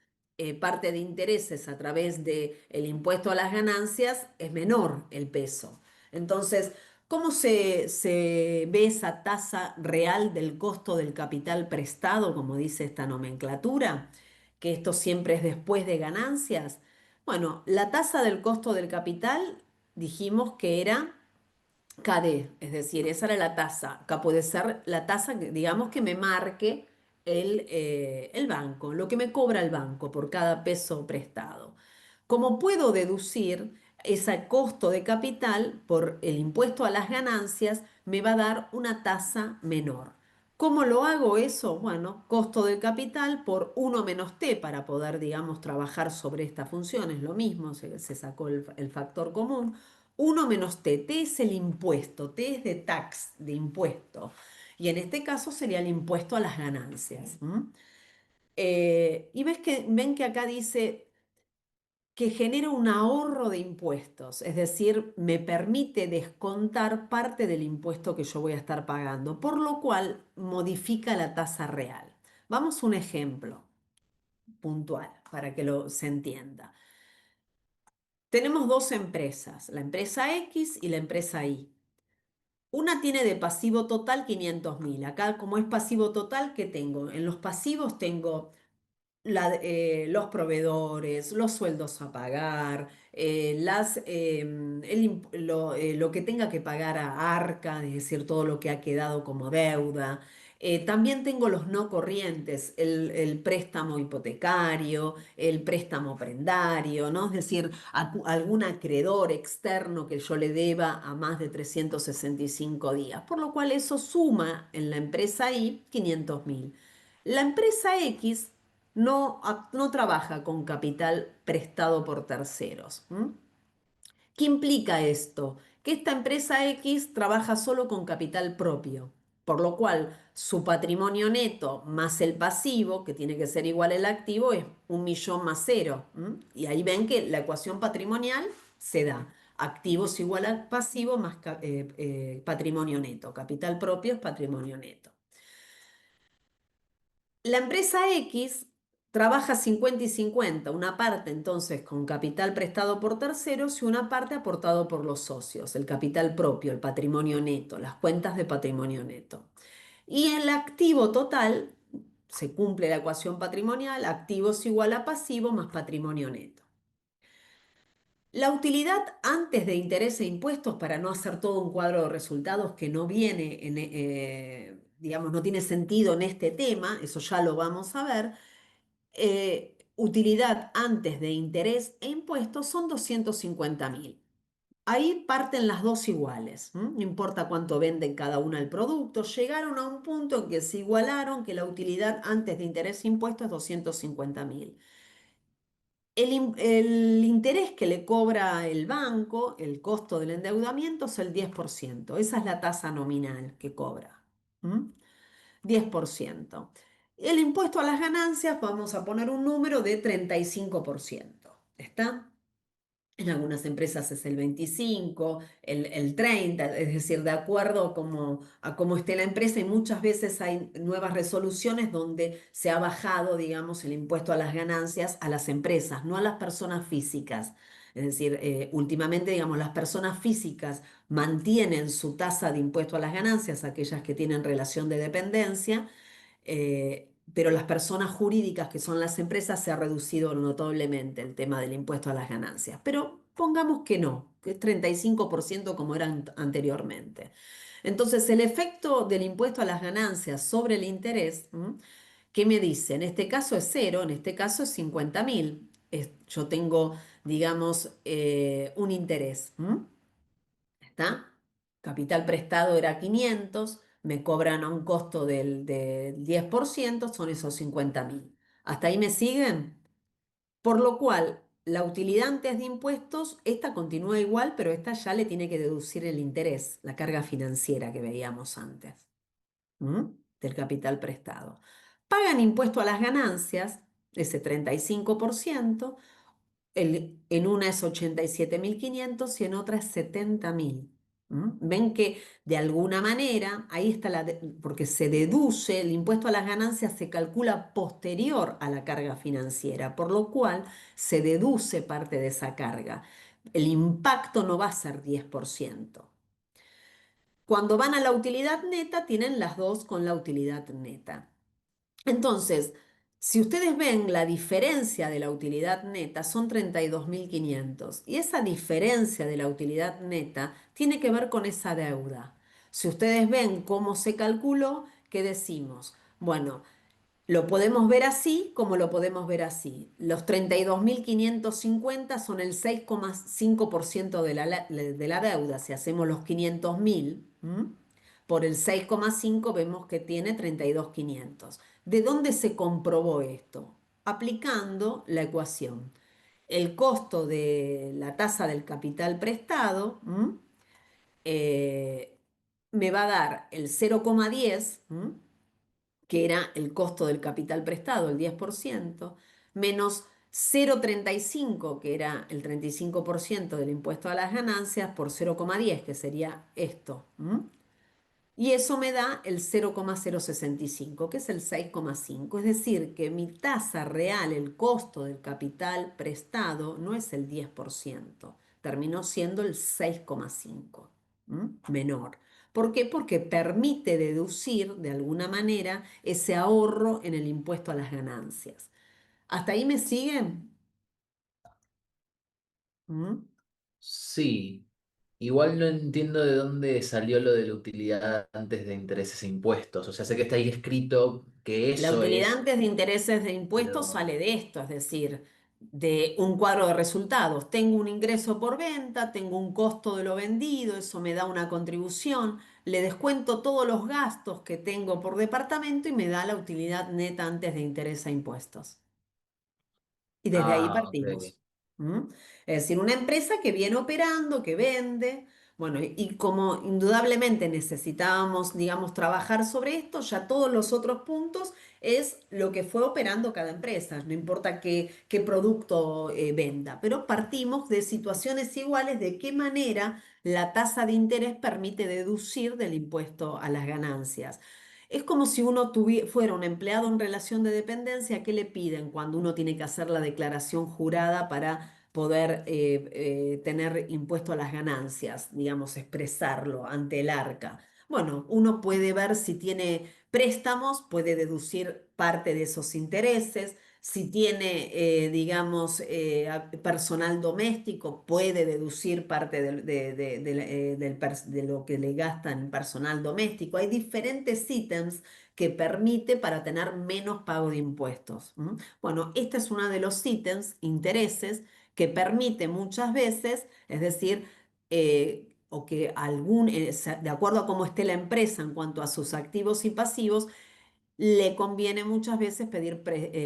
parte de intereses a través del impuesto a las ganancias, es menor el peso. Entonces, ¿cómo se ve esa tasa real del costo del capital prestado, como dice esta nomenclatura? Que esto siempre es después de ganancias. Bueno, la tasa del costo del capital dijimos que era KD, es decir, esa era la tasa. Acá puede ser la tasa, digamos, que me marque el banco, lo que me cobra el banco por cada peso prestado. Como puedo deducir ese costo de capital por el impuesto a las ganancias, me va a dar una tasa menor. ¿Cómo lo hago eso? Bueno, costo del capital por 1 menos t para poder, digamos, trabajar sobre esta función. Es lo mismo, se sacó el factor común. 1 menos t, t es el impuesto, t es de tax, de impuesto. Y en este caso sería el impuesto a las ganancias. Y ven que acá dice que genera un ahorro de impuestos, es decir, me permite descontar parte del impuesto que yo voy a estar pagando, por lo cual modifica la tasa real. Vamos a un ejemplo puntual para que se entienda. Tenemos dos empresas, la empresa X y la empresa Y. Una tiene de pasivo total 500.000. Acá, como es pasivo total, ¿qué tengo? En los pasivos tengo los proveedores, los sueldos a pagar, lo que tenga que pagar a Arca, es decir, todo lo que ha quedado como deuda. También tengo los no corrientes, el préstamo hipotecario, el préstamo prendario, ¿no? Es decir, algún acreedor externo que yo le deba a más de 365 días, por lo cual eso suma en la empresa Y 500.000. La empresa X no trabaja con capital prestado por terceros. ¿Qué implica esto? Que esta empresa X trabaja solo con capital propio, por lo cual su patrimonio neto más el pasivo, que tiene que ser igual al activo, es 1 millón más cero. Y ahí ven que la ecuación patrimonial se da. Activos igual a pasivo más patrimonio neto. Capital propio es patrimonio neto. La empresa X trabaja 50 y 50, una parte entonces con capital prestado por terceros y una parte aportado por los socios, el capital propio, el patrimonio neto, las cuentas de patrimonio neto. Y el activo total, se cumple la ecuación patrimonial, activos igual a pasivo más patrimonio neto. La utilidad antes de interés e impuestos, para no hacer todo un cuadro de resultados que no viene, digamos, no tiene sentido en este tema, eso ya lo vamos a ver, utilidad antes de interés e impuestos son 250.000. Ahí parten las dos iguales, ¿m? No importa cuánto venden cada una el producto, llegaron a un punto en que se igualaron, que la utilidad antes de interés e impuestos es 250.000. El interés que le cobra el banco, el costo del endeudamiento, es el 10%. Esa es la tasa nominal que cobra. ¿M? 10%. El impuesto a las ganancias, vamos a poner un número de 35%. ¿Está? En algunas empresas es el 25, el 30, es decir, de acuerdo a cómo esté la empresa, y muchas veces hay nuevas resoluciones donde se ha bajado, digamos, el impuesto a las ganancias a las empresas, no a las personas físicas. Es decir, últimamente, digamos, las personas físicas mantienen su tasa de impuesto a las ganancias, aquellas que tienen relación de dependencia, pero las personas jurídicas, que son las empresas, se ha reducido notablemente el tema del impuesto a las ganancias. Pero pongamos que no, que es 35% como era anteriormente. Entonces, el efecto del impuesto a las ganancias sobre el interés, ¿m? ¿Qué me dice? En este caso es cero, en este caso es 50.000. Yo tengo, digamos, un interés. ¿M? ¿Está? Capital prestado era 500, me cobran a un costo del 10%, son esos 50.000. ¿Hasta ahí me siguen? Por lo cual, la utilidad antes de impuestos, esta continúa igual, pero esta ya le tiene que deducir el interés, la carga financiera que veíamos antes, ¿m? Del capital prestado. Pagan impuesto a las ganancias, ese 35%. En una es 87.500 y en otra es 70.000. Ven que de alguna manera, ahí está porque se deduce, el impuesto a las ganancias se calcula posterior a la carga financiera, por lo cual se deduce parte de esa carga. El impacto no va a ser 10%. Cuando van a la utilidad neta, tienen las dos con la utilidad neta. Entonces, si ustedes ven la diferencia de la utilidad neta, son 32.500. Y esa diferencia de la utilidad neta tiene que ver con esa deuda. Si ustedes ven cómo se calculó, ¿qué decimos? Bueno, lo podemos ver así como lo podemos ver así. Los 32.550 son el 6,5% de la deuda. Si hacemos los 500.000 por el 6,5 vemos que tiene 32.500. ¿De dónde se comprobó esto? Aplicando la ecuación. El costo de la tasa del capital prestado eh, me va a dar el 0,10, que era el costo del capital prestado, el 10%, menos 0,35, que era el 35% del impuesto a las ganancias, por 0,10, que sería esto. Y eso me da el 0,065, que es el 6,5. Es decir, que mi tasa real, el costo del capital prestado, no es el 10%, terminó siendo el 6,5, menor. ¿Por qué? Porque permite deducir de alguna manera ese ahorro en el impuesto a las ganancias. ¿Hasta ahí me siguen? ¿Mm? Sí, igual no entiendo de dónde salió lo de la utilidad antes de intereses e impuestos. O sea, sé que está ahí escrito que La eso utilidad es, antes de intereses de impuestos pero... sale de esto, es decir, de un cuadro de resultados. Tengo un ingreso por venta, tengo un costo de lo vendido, eso me da una contribución, le descuento todos los gastos que tengo por departamento y me da la utilidad neta antes de interés e impuestos. Y desde ahí Ah, ok. partimos. ¿M? Es decir, una empresa que viene operando, que vende. Bueno, y como indudablemente necesitábamos, digamos, trabajar sobre esto, ya todos los otros puntos es lo que fue operando cada empresa, no importa qué producto venda, pero partimos de situaciones iguales de qué manera la tasa de interés permite deducir del impuesto a las ganancias. Es como si uno fuera un empleado en relación de dependencia, ¿qué le piden cuando uno tiene que hacer la declaración jurada para poder tener impuesto a las ganancias, digamos, expresarlo ante el arca? Bueno, uno puede ver si tiene préstamos, puede deducir parte de esos intereses. Si tiene, digamos, personal doméstico, puede deducir parte de lo que le gasta en personal doméstico. Hay diferentes ítems que permite para tener menos pago de impuestos. ¿M? Bueno, este es uno de los ítems, intereses, que permite muchas veces, es decir, o que de acuerdo a cómo esté la empresa en cuanto a sus activos y pasivos, le conviene muchas veces pedir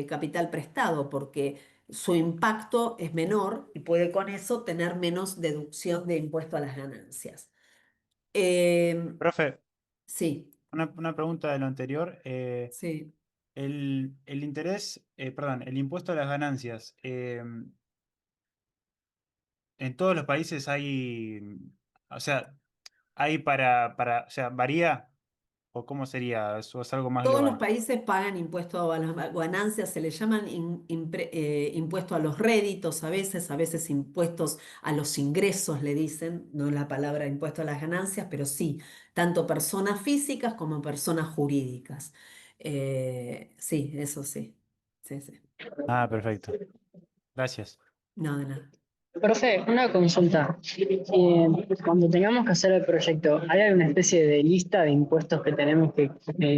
capital prestado porque su impacto es menor y puede con eso tener menos deducción de impuesto a las ganancias. Em, Profe, sí, una pregunta de lo anterior. sí. El interés, perdón, el impuesto a las ganancias, en todos los países hay, o sea, hay o sea, varía, o cómo sería, eso es algo más Todos los global. países pagan impuesto a las ganancias, se le llaman impuesto a los réditos a veces impuestos a los ingresos, le dicen, no la palabra impuesto a las ganancias, pero sí, tanto personas físicas como personas jurídicas. Sí, eso sí. Sí, sí. Ah, perfecto. Gracias. No, de nada. Profe, una consulta. Cuando tengamos que hacer el proyecto, ¿hay alguna especie de lista de impuestos que tenemos que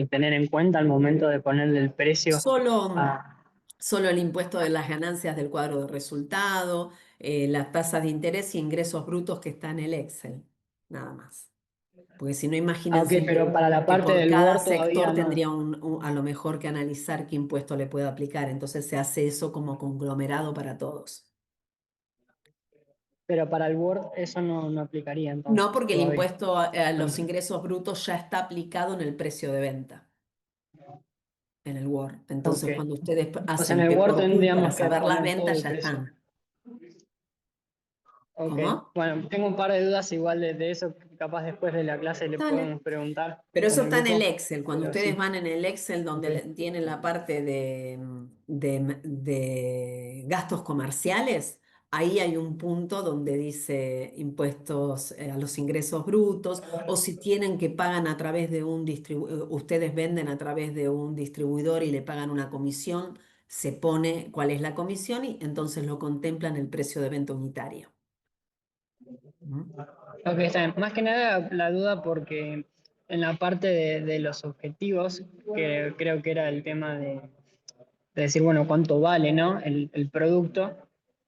tener en cuenta al momento de ponerle el precio Solo, a... solo el impuesto de las ganancias del cuadro de resultado, las tasas de interés y ingresos brutos que está en el Excel, nada más. Porque si no, Ah, ok, imagínense pero para la que parte por del cada Word sector todavía no. tendría a lo mejor que analizar qué impuesto le puede aplicar. Entonces se hace eso como conglomerado para todos. Pero para el Word eso no aplicaría No, entonces, porque el todavía. impuesto a los Bueno, ingresos brutos ya está aplicado en el precio de venta, en el Word. ok. Entonces, cuando ustedes O sea, hacen en el P Word por Q para tendríamos que saber las poner todo ventas, el ya precio. están. Ok. ¿Cómo? Bueno, tengo un par de dudas igual de eso, que capaz después de la clase le Dale. podemos preguntar Pero con eso el está en el grupo, Excel. Cuando pero ustedes sí. van en el Excel Ok. donde tienen la parte de gastos comerciales, ahí hay un punto donde dice impuestos a los ingresos brutos, o si tienen que pagan a través de ustedes venden a través de un distribuidor y le pagan una comisión, se pone cuál es la comisión y entonces lo contemplan el precio de venta unitario. ¿Mm? Ok, está bien. Más que nada la duda porque en la parte de los objetivos, que creo que era el tema de decir, bueno, cuánto vale, ¿no? El producto.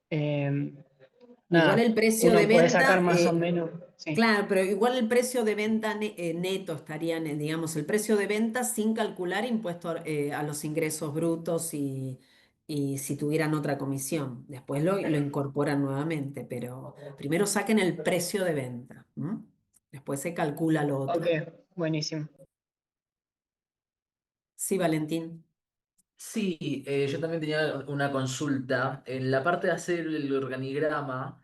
eh, Igual Nada, el precio de uno puede sacar venta, más o menos, sí. claro, pero igual el precio de venta neto estaría, digamos, el precio de venta sin calcular impuesto a los ingresos brutos y si tuvieran otra comisión. Después lo incorporan nuevamente, pero primero saquen el precio de venta. ¿M? Después se calcula lo Ok, otro. buenísimo. Sí, Valentín. Sí, yo también tenía una consulta. En la parte de hacer el organigrama,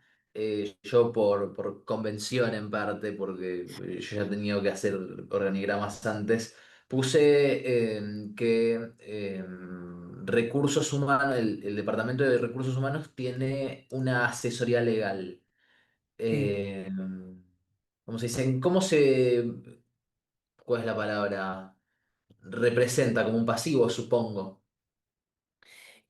yo por convención en parte, porque yo ya he tenido que hacer organigramas antes, puse que recursos humanos, el Departamento de Recursos Humanos tiene una asesoría legal. Sí. Eh, ¿Cómo se dice? ¿Cuál es la palabra? Representa como un pasivo, supongo,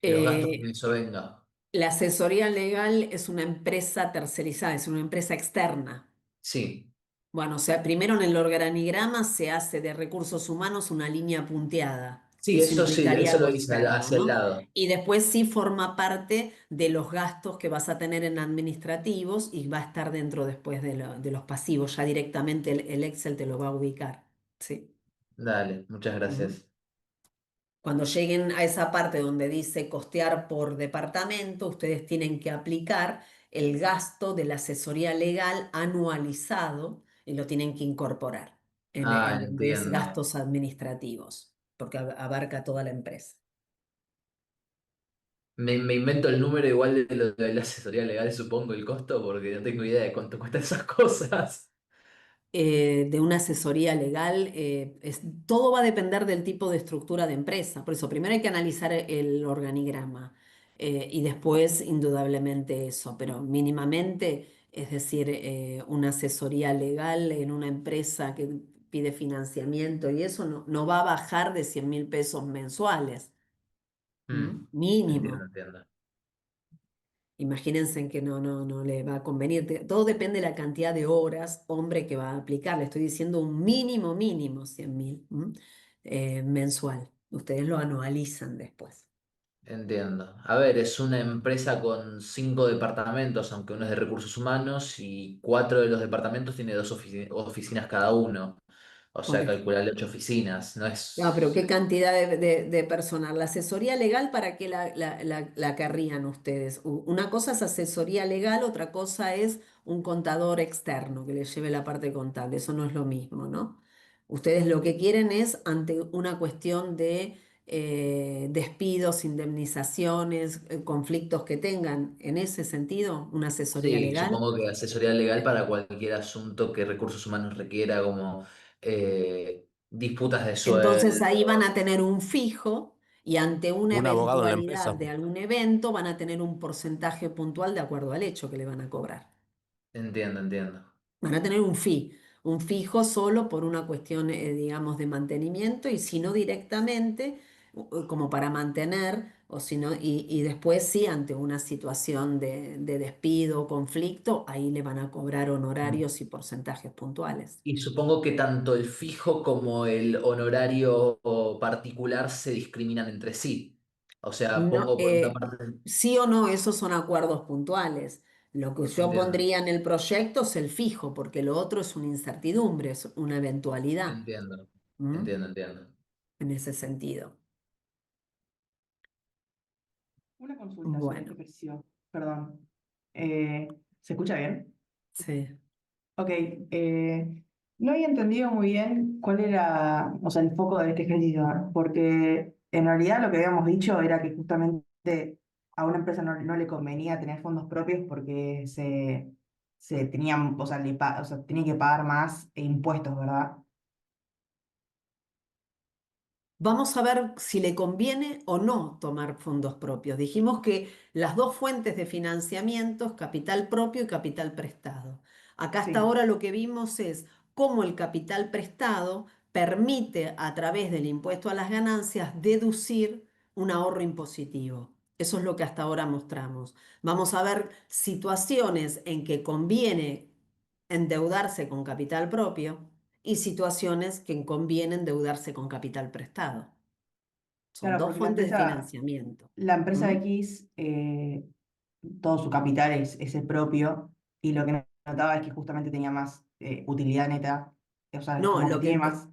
de los gastos que Eh, eso venga. la asesoría legal es una empresa tercerizada, es una empresa externa. Sí, Bueno, o sea, primero en el organigrama se hace de recursos humanos una línea punteada. Eso sí, implicaría eso lo algo hice externo, hacia el ¿no? lado. Y después sí forma parte de los gastos que vas a tener en administrativos y va a estar dentro después de los pasivos. Ya directamente el Excel te lo va a ubicar. Sí. Dale, muchas Ujú. gracias. Cuando lleguen a esa parte donde dice costear por departamento, ustedes tienen que aplicar el gasto de la asesoría legal anualizado y lo tienen que incorporar Ah, en donde es entiendo. gastos administrativos, porque abarca toda la empresa. Me invento el número igual de lo de la asesoría legal, supongo el costo, porque no tengo idea de cuánto cuestan esas cosas. De una asesoría legal, todo va a depender del tipo de estructura de empresa. Por eso, primero hay que analizar el organigrama y después, indudablemente, eso, pero mínimamente, es decir, una asesoría legal en una empresa que pide financiamiento y eso no va a bajar de 100.000 pesos mensuales. Mm, entiendo, Mínimo. entiendo. Imagínense en que no le va a convenir. Todo depende de la cantidad de horas, hombre, que va a aplicar. Le estoy diciendo un mínimo, 100.000 mensual. Ustedes lo anualizan después. Entiendo. A ver, es una empresa con 5 departamentos, aunque uno es de recursos humanos, y 4 de los departamentos tiene 2 oficinas cada uno. O Por sea, ejemplo. calcularle 8 oficinas. No Ah, pero es. ¿qué cantidad de personal? ¿La asesoría legal para qué la querrían ustedes? Una cosa es asesoría legal, otra cosa es un contador externo que les lleve la parte contable. Eso no es lo mismo, ¿no? Ustedes lo que quieren es, ante una cuestión de despidos, indemnizaciones, conflictos que tengan, en ese sentido, una asesoría Sí, legal. supongo que asesoría legal para cualquier asunto que recursos humanos requiera, como disputas de Entonces ahí van a sueldo. tener un fijo y ante una Un abogado en la eventualidad empresa. de algún evento van a tener un porcentaje puntual de acuerdo al hecho que le van a cobrar. Entiendo, entiendo. Van a tener un fijo solo por una cuestión, digamos, de mantenimiento y si no directamente, como para mantener, o si no, y después sí, ante una situación de despido o conflicto, ahí le van a cobrar honorarios y porcentajes puntuales. Y supongo que tanto el fijo como el honorario particular se discriminan entre sí. O sea, No, pongo por una parte. sí o no, esos son acuerdos puntuales. Lo que yo Entiendo, pondría en el proyecto es el fijo, porque lo otro es una incertidumbre, es una eventualidad. entiendo, ¿M? entiendo, entiendo. En ese sentido. Una consulta sobre este Bueno, ejercicio, perdón. ¿Se escucha bien? sí. Ok, no había entendido muy bien cuál era, o sea, el foco de este ejercicio, ¿no? Porque en realidad lo que habíamos dicho era que justamente a una empresa no le convenía tener fondos propios porque se tenían, o sea, o sea, tenía que pagar más impuestos, ¿verdad? Vamos a ver si le conviene o no tomar fondos propios. Dijimos que las dos fuentes de financiamiento es capital propio y capital prestado. Acá hasta Sí, ahora lo que vimos es cómo el capital prestado permite a través del impuesto a las ganancias deducir un ahorro impositivo. Eso es lo que hasta ahora mostramos. Vamos a ver situaciones en que conviene endeudarse con capital propio y situaciones que conviene endeudarse con capital prestado. Son claro, dos porque fuentes de financiamiento. la empresa ¿Mm? X, todo su capital es el propio, y lo que notaba es que justamente tenía más utilidad neta, o sea, No, como que tiene más,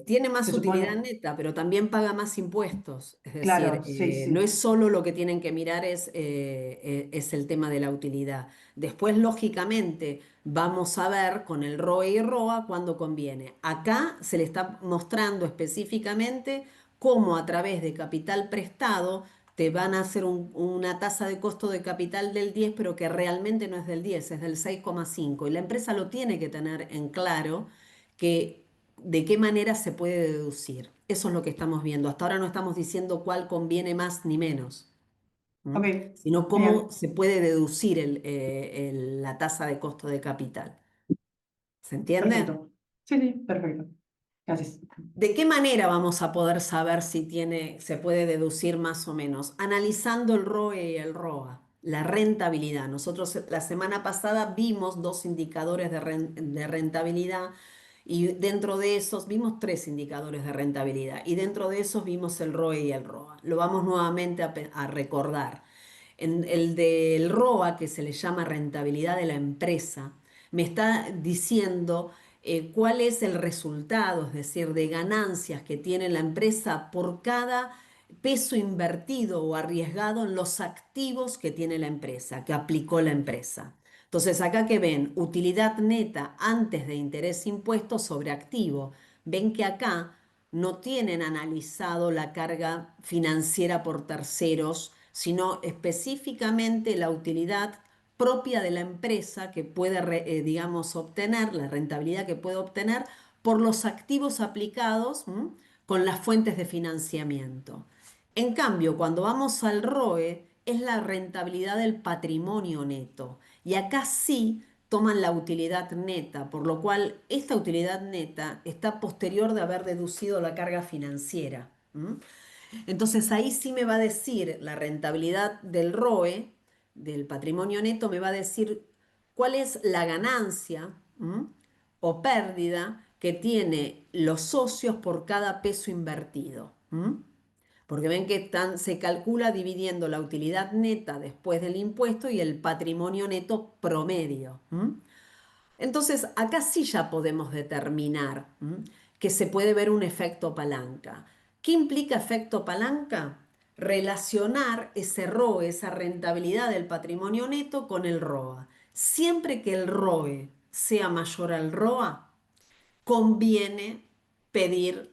tiene se más utilidad supone, neta, pero también paga más impuestos. Es decir, claro, sí, no sí, es solo lo que tienen que mirar, es el tema de la utilidad. Después, lógicamente, vamos a ver con el ROE y ROA cuándo conviene. Acá se le está mostrando específicamente cómo a través de capital prestado te van a hacer una tasa de costo de capital del 10, pero que realmente no es del 10, es del 6,5. Y la empresa lo tiene que tener en claro que de qué manera se puede deducir. Eso es lo que estamos viendo. Hasta ahora no estamos diciendo cuál conviene más ni menos, ok, sino cómo genial, se puede deducir la tasa de costo de capital. ¿Se entiende? perfecto, sí, sí, perfecto, gracias. ¿De qué manera vamos a poder saber si se puede deducir más o menos? Analizando el ROE y el ROA, la rentabilidad. Nosotros la semana pasada vimos dos indicadores de rentabilidad y dentro de esos vimos tres indicadores de rentabilidad y dentro de esos vimos el ROE y el ROA. Lo vamos nuevamente a recordar. En el del ROA, que se le llama rentabilidad de la empresa, me está diciendo cuál es el resultado, es decir, de ganancias que tiene la empresa por cada peso invertido o arriesgado en los activos que tiene la empresa, que aplicó la empresa. Entonces, acá que ven, utilidad neta antes de interés impuesto sobre activo. Ven que acá no tienen analizado la carga financiera por terceros, sino específicamente la utilidad propia de la empresa que puede, digamos, obtener, la rentabilidad que puede obtener por los activos aplicados con las fuentes de financiamiento. En cambio, cuando vamos al ROE, es la rentabilidad del patrimonio neto. Y acá sí toman la utilidad neta, por lo cual esta utilidad neta está posterior de haber deducido la carga financiera. Entonces ahí sí me va a decir la rentabilidad del ROE, del patrimonio neto, me va a decir cuál es la ganancia o pérdida que tiene los socios por cada peso invertido. Porque ven que se calcula dividiendo la utilidad neta después del impuesto y el patrimonio neto promedio. Entonces, acá sí ya podemos determinar que se puede ver un efecto palanca. ¿Qué implica efecto palanca? Relacionar ese ROE, esa rentabilidad del patrimonio neto con el ROA. Siempre que el ROE sea mayor al ROA, conviene pedir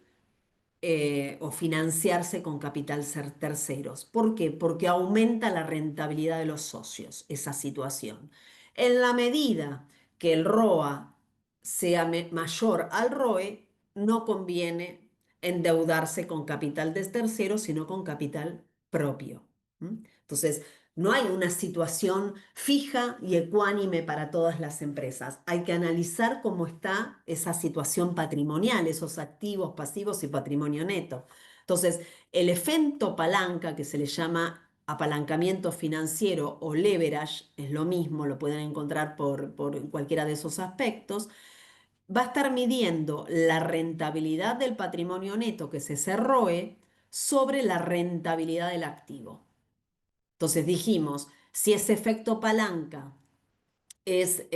o financiarse con capital terceros. ¿Por qué? Porque aumenta la rentabilidad de los socios, esa situación. En la medida que el ROA sea mayor al ROE, no conviene endeudarse con capital de terceros, sino con capital propio. Entonces, no hay una situación fija y ecuánime para todas las empresas. Hay que analizar cómo está esa situación patrimonial, esos activos, pasivos y patrimonio neto. Entonces, el efecto palanca, que se le llama apalancamiento financiero o leverage, es lo mismo, lo pueden encontrar por cualquiera de esos aspectos, va a estar midiendo la rentabilidad del patrimonio neto, que es ese ROE, sobre la rentabilidad del activo. Entonces dijimos, si ese efecto palanca es,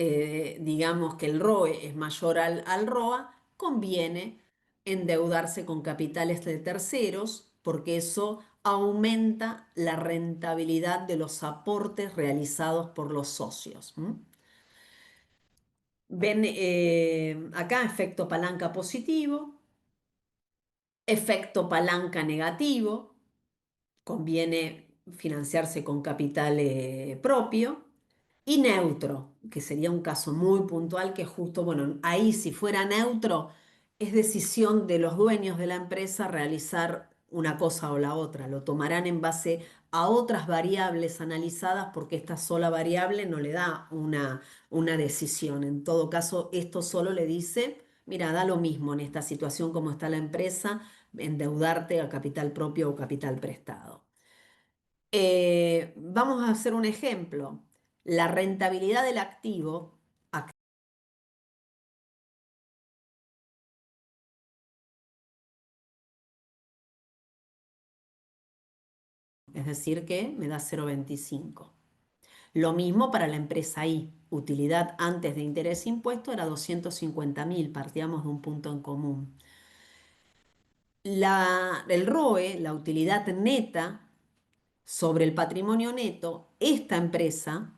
digamos que el ROE es mayor al ROA, conviene endeudarse con capitales de terceros porque eso aumenta la rentabilidad de los aportes realizados por los socios. Ven acá efecto palanca positivo, efecto palanca negativo, conviene financiarse con capital propio, y neutro, que sería un caso muy puntual que justo, bueno, ahí si fuera neutro, es decisión de los dueños de la empresa realizar una cosa o la otra. Lo tomarán en base a otras variables analizadas porque esta sola variable no le da una decisión. En todo caso, esto solo le dice, mira, da lo mismo en esta situación como está la empresa, endeudarte a capital propio o capital prestado. Vamos a hacer un ejemplo. La rentabilidad del activo, es decir, que me da 0,25. Lo mismo para la empresa I. Utilidad antes de interés impuesto era 250.000, partíamos de un punto en común. El ROE, la utilidad neta sobre el patrimonio neto, esta empresa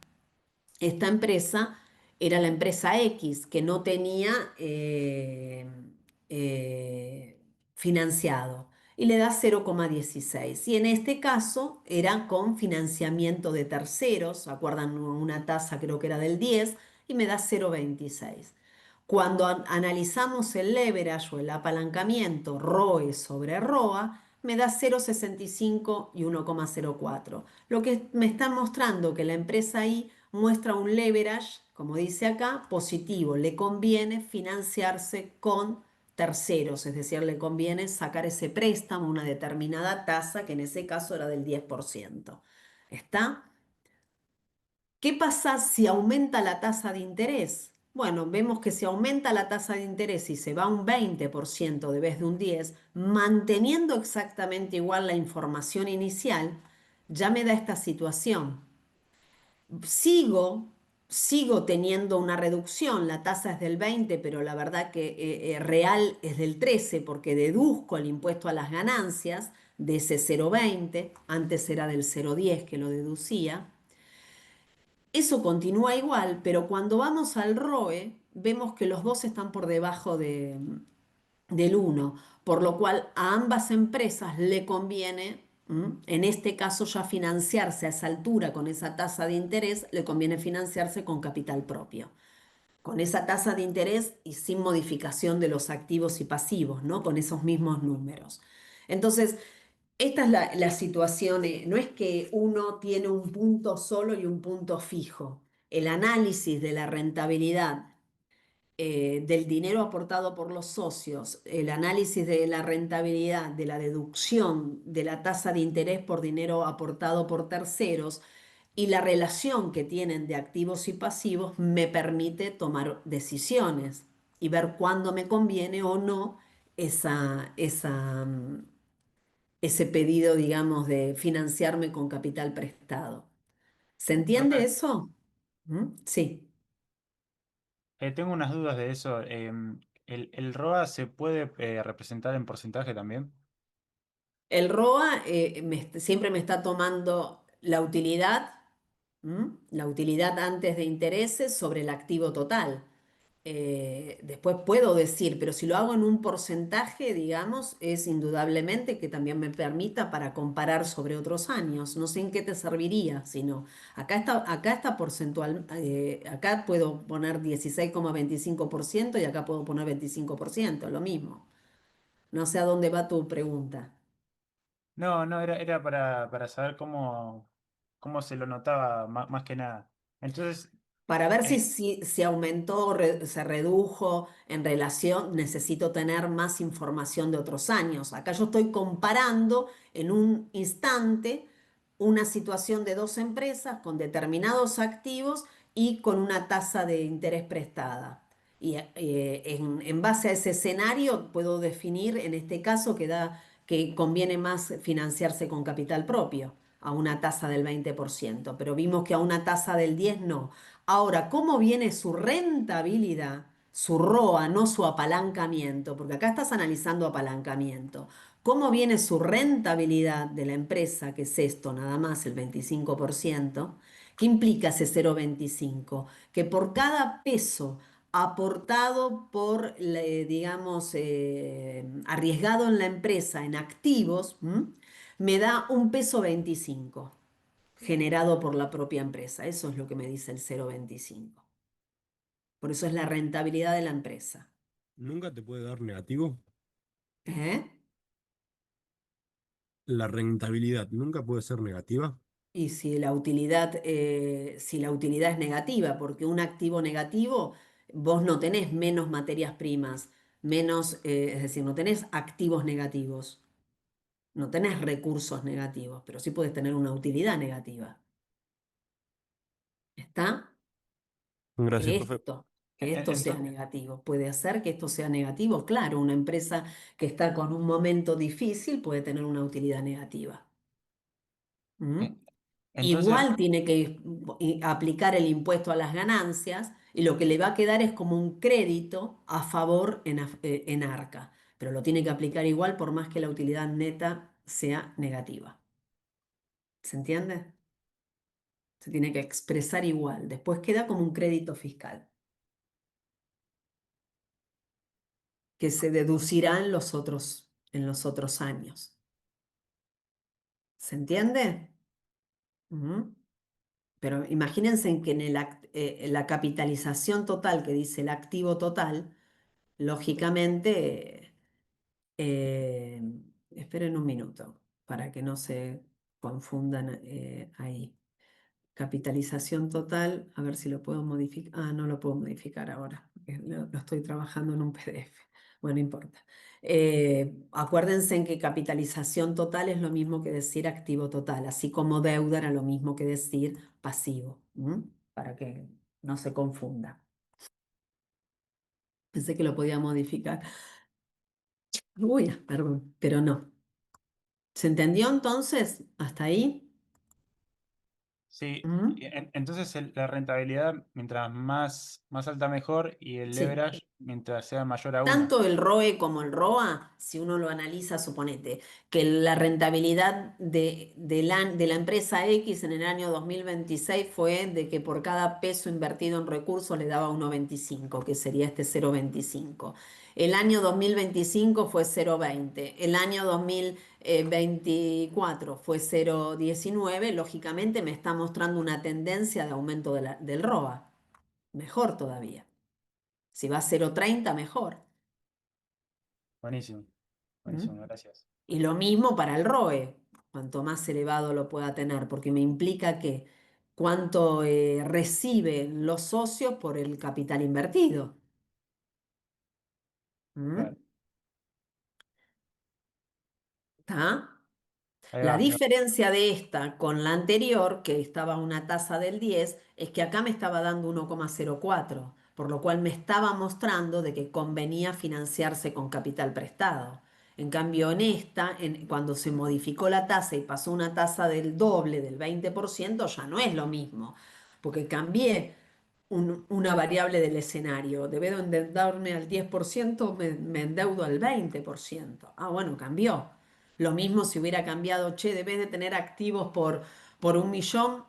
era la empresa X que no tenía financiado y le da 0,16. Y en este caso era con financiamiento de terceros, acuerdan una tasa creo que era del 10 y me da 0,26. Cuando analizamos el leverage o el apalancamiento ROE sobre ROA, me da 0,65 y 1,04. Lo que me está mostrando que la empresa ahí muestra un leverage, como dice acá, positivo. Le conviene financiarse con terceros, es decir, le conviene sacar ese préstamo, una determinada tasa, que en ese caso era del 10%. ¿Está? ¿Qué pasa si aumenta la tasa de interés? Bueno, vemos que si aumenta la tasa de interés y se va a un 20% de vez de un 10%, manteniendo exactamente igual la información inicial, ya me da esta situación. Sigo, sigo teniendo una reducción, la tasa es del 20, pero la verdad que real es del 13 porque deduzco el impuesto a las ganancias, de ese 0,20, antes era del 0,10 que lo deducía. Eso continúa igual, pero cuando vamos al ROE, vemos que los dos están por debajo del 1, por lo cual a ambas empresas le conviene, en este caso ya financiarse a esa altura con esa tasa de interés, le conviene financiarse con capital propio, con esa tasa de interés y sin modificación de los activos y pasivos, ¿no? Con esos mismos números. Entonces, esta es la situación, no es que uno tiene un punto solo y un punto fijo. El análisis de la rentabilidad del dinero aportado por los socios, el análisis de la rentabilidad, de la deducción de la tasa de interés por dinero aportado por terceros y la relación que tienen de activos y pasivos me permite tomar decisiones y ver cuándo me conviene o no ese pedido, digamos, de financiarme con capital prestado. ¿Se entiende Profe, eso? Sí. tengo unas dudas de eso. ¿El ROA se puede representar en porcentaje también? El ROA siempre me está tomando la utilidad, la utilidad antes de intereses sobre el activo total. Después puedo decir, pero si lo hago en un porcentaje, digamos, es indudablemente que también me permita para comparar sobre otros años. No sé en qué te serviría, sino acá está porcentual, acá puedo poner 16,25% y acá puedo poner 25%, lo mismo. No sé a dónde va tu pregunta. No, no, era para saber cómo se lo notaba más, que nada. Entonces, Para ver eh, si aumentó o se redujo en relación, necesito tener más información de otros años. Acá yo estoy comparando en un instante una situación de dos empresas con determinados activos y con una tasa de interés prestada. Y en base a ese escenario puedo definir en este caso que conviene más financiarse con capital propio a una tasa del 20%, pero vimos que a una tasa del 10 no. Ahora, ¿cómo viene su rentabilidad, su ROA, no su apalancamiento? Porque acá estás analizando apalancamiento. ¿Cómo viene su rentabilidad de la empresa, que es esto, nada más el 25%? ¿Qué implica ese 0,25? Que por cada peso aportado por, digamos, arriesgado en la empresa en activos, me da un peso 25 generado por la propia empresa. Eso es lo que me dice el 0,25. Por eso es la rentabilidad de la empresa. ¿Nunca te puede dar negativo? ¿Eh? La rentabilidad nunca puede ser negativa. Y si la utilidad es negativa, porque un activo negativo, vos no tenés menos materias primas, menos, es decir, no tenés activos negativos, no tenés recursos negativos, pero sí puedes tener una utilidad negativa. ¿Está? Gracias, que profe. esto, que esto sea entonces, negativo. Puede hacer que esto sea negativo. Claro, una empresa que está con un momento difícil puede tener una utilidad negativa. ¿Mm? entonces, Igual tiene que aplicar el impuesto a las ganancias y lo que le va a quedar es como un crédito a favor en Arca, pero lo tiene que aplicar igual por más que la utilidad neta sea negativa. ¿Se entiende? Se tiene que expresar igual. Después queda como un crédito fiscal, que se deducirá en los otros años. ¿Se entiende? Ujú. Pero imagínense en que la capitalización total que dice el activo total, lógicamente, eh, esperen un minuto para que no se confundan ahí. Capitalización total, a ver si lo puedo modificar. Ah, no lo puedo modificar ahora, porque lo estoy trabajando en un PDF. Bueno, no importa. Acuérdense en que capitalización total es lo mismo que decir activo total, así como deuda era lo mismo que decir pasivo, para que no se confunda. Pensé que lo podía modificar. Uy, perdón, pero no. ¿Se entendió entonces? ¿Hasta ahí? Sí, ¿Mm? entonces la rentabilidad mientras más alta mejor y el Sí. leverage mientras sea mayor a uno. Tanto el ROE como el ROA, si uno lo analiza, suponete que la rentabilidad de la empresa X en el año 2026 fue de que por cada peso invertido en recursos le daba 1,25, que sería este 0,25. El año 2025 fue 0,20. El año 2024 fue 0,19. Lógicamente me está mostrando una tendencia de aumento del ROA. Mejor todavía. Si va a 0,30, mejor. Buenísimo, ¿Mm? buenísimo, gracias. Y lo mismo para el ROE, cuanto más elevado lo pueda tener, porque me implica que cuánto reciben los socios por el capital invertido. ¿Mm? Claro. ¿Está? Ahí La va. diferencia de esta con la anterior, que estaba a una tasa del 10, es que acá me estaba dando 1,04, por lo cual me estaba mostrando de que convenía financiarse con capital prestado. En cambio, en esta, cuando se modificó la tasa y pasó una tasa del doble, del 20%, ya no es lo mismo, porque cambié una variable del escenario. De vez de endeudarme al 10%, me endeudo al 20%. Ah, bueno, cambió. Lo mismo si hubiera cambiado, che, debes de tener activos por 1 millón,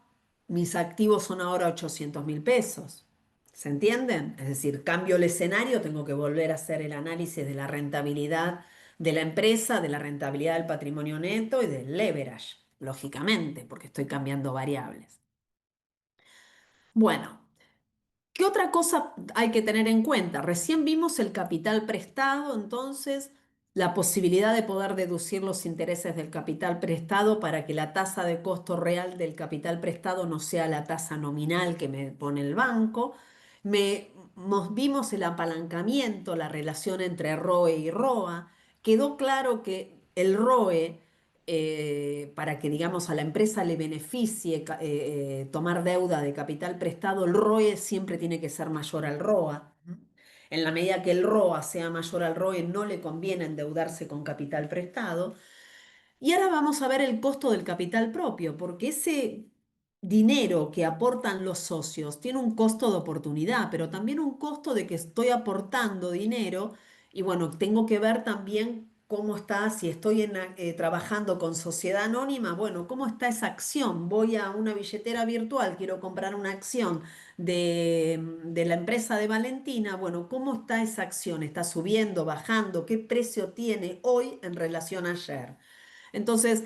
mis activos son ahora 800.000 pesos. ¿Se entienden? Es decir, cambio el escenario, tengo que volver a hacer el análisis de la rentabilidad de la empresa, de la rentabilidad del patrimonio neto y del leverage, lógicamente, porque estoy cambiando variables. Bueno. ¿Qué otra cosa hay que tener en cuenta? Recién vimos el capital prestado, entonces la posibilidad de poder deducir los intereses del capital prestado para que la tasa de costo real del capital prestado no sea la tasa nominal que me pone el banco. Vimos el apalancamiento, la relación entre ROE y ROA. Quedó claro que el ROE para que, digamos, a la empresa le beneficie tomar deuda de capital prestado, el ROE siempre tiene que ser mayor al ROA. En la medida que el ROA sea mayor al ROE, no le conviene endeudarse con capital prestado. Y ahora vamos a ver el costo del capital propio, porque ese dinero que aportan los socios tiene un costo de oportunidad, pero también un costo de que estoy aportando dinero y bueno, tengo que ver también cómo está, si estoy trabajando con sociedad anónima, bueno, cómo está esa acción. Voy a una billetera virtual, quiero comprar una acción de la empresa de Valentina, bueno, ¿cómo está esa acción? ¿Está subiendo, bajando? ¿Qué precio tiene hoy en relación a ayer? Entonces,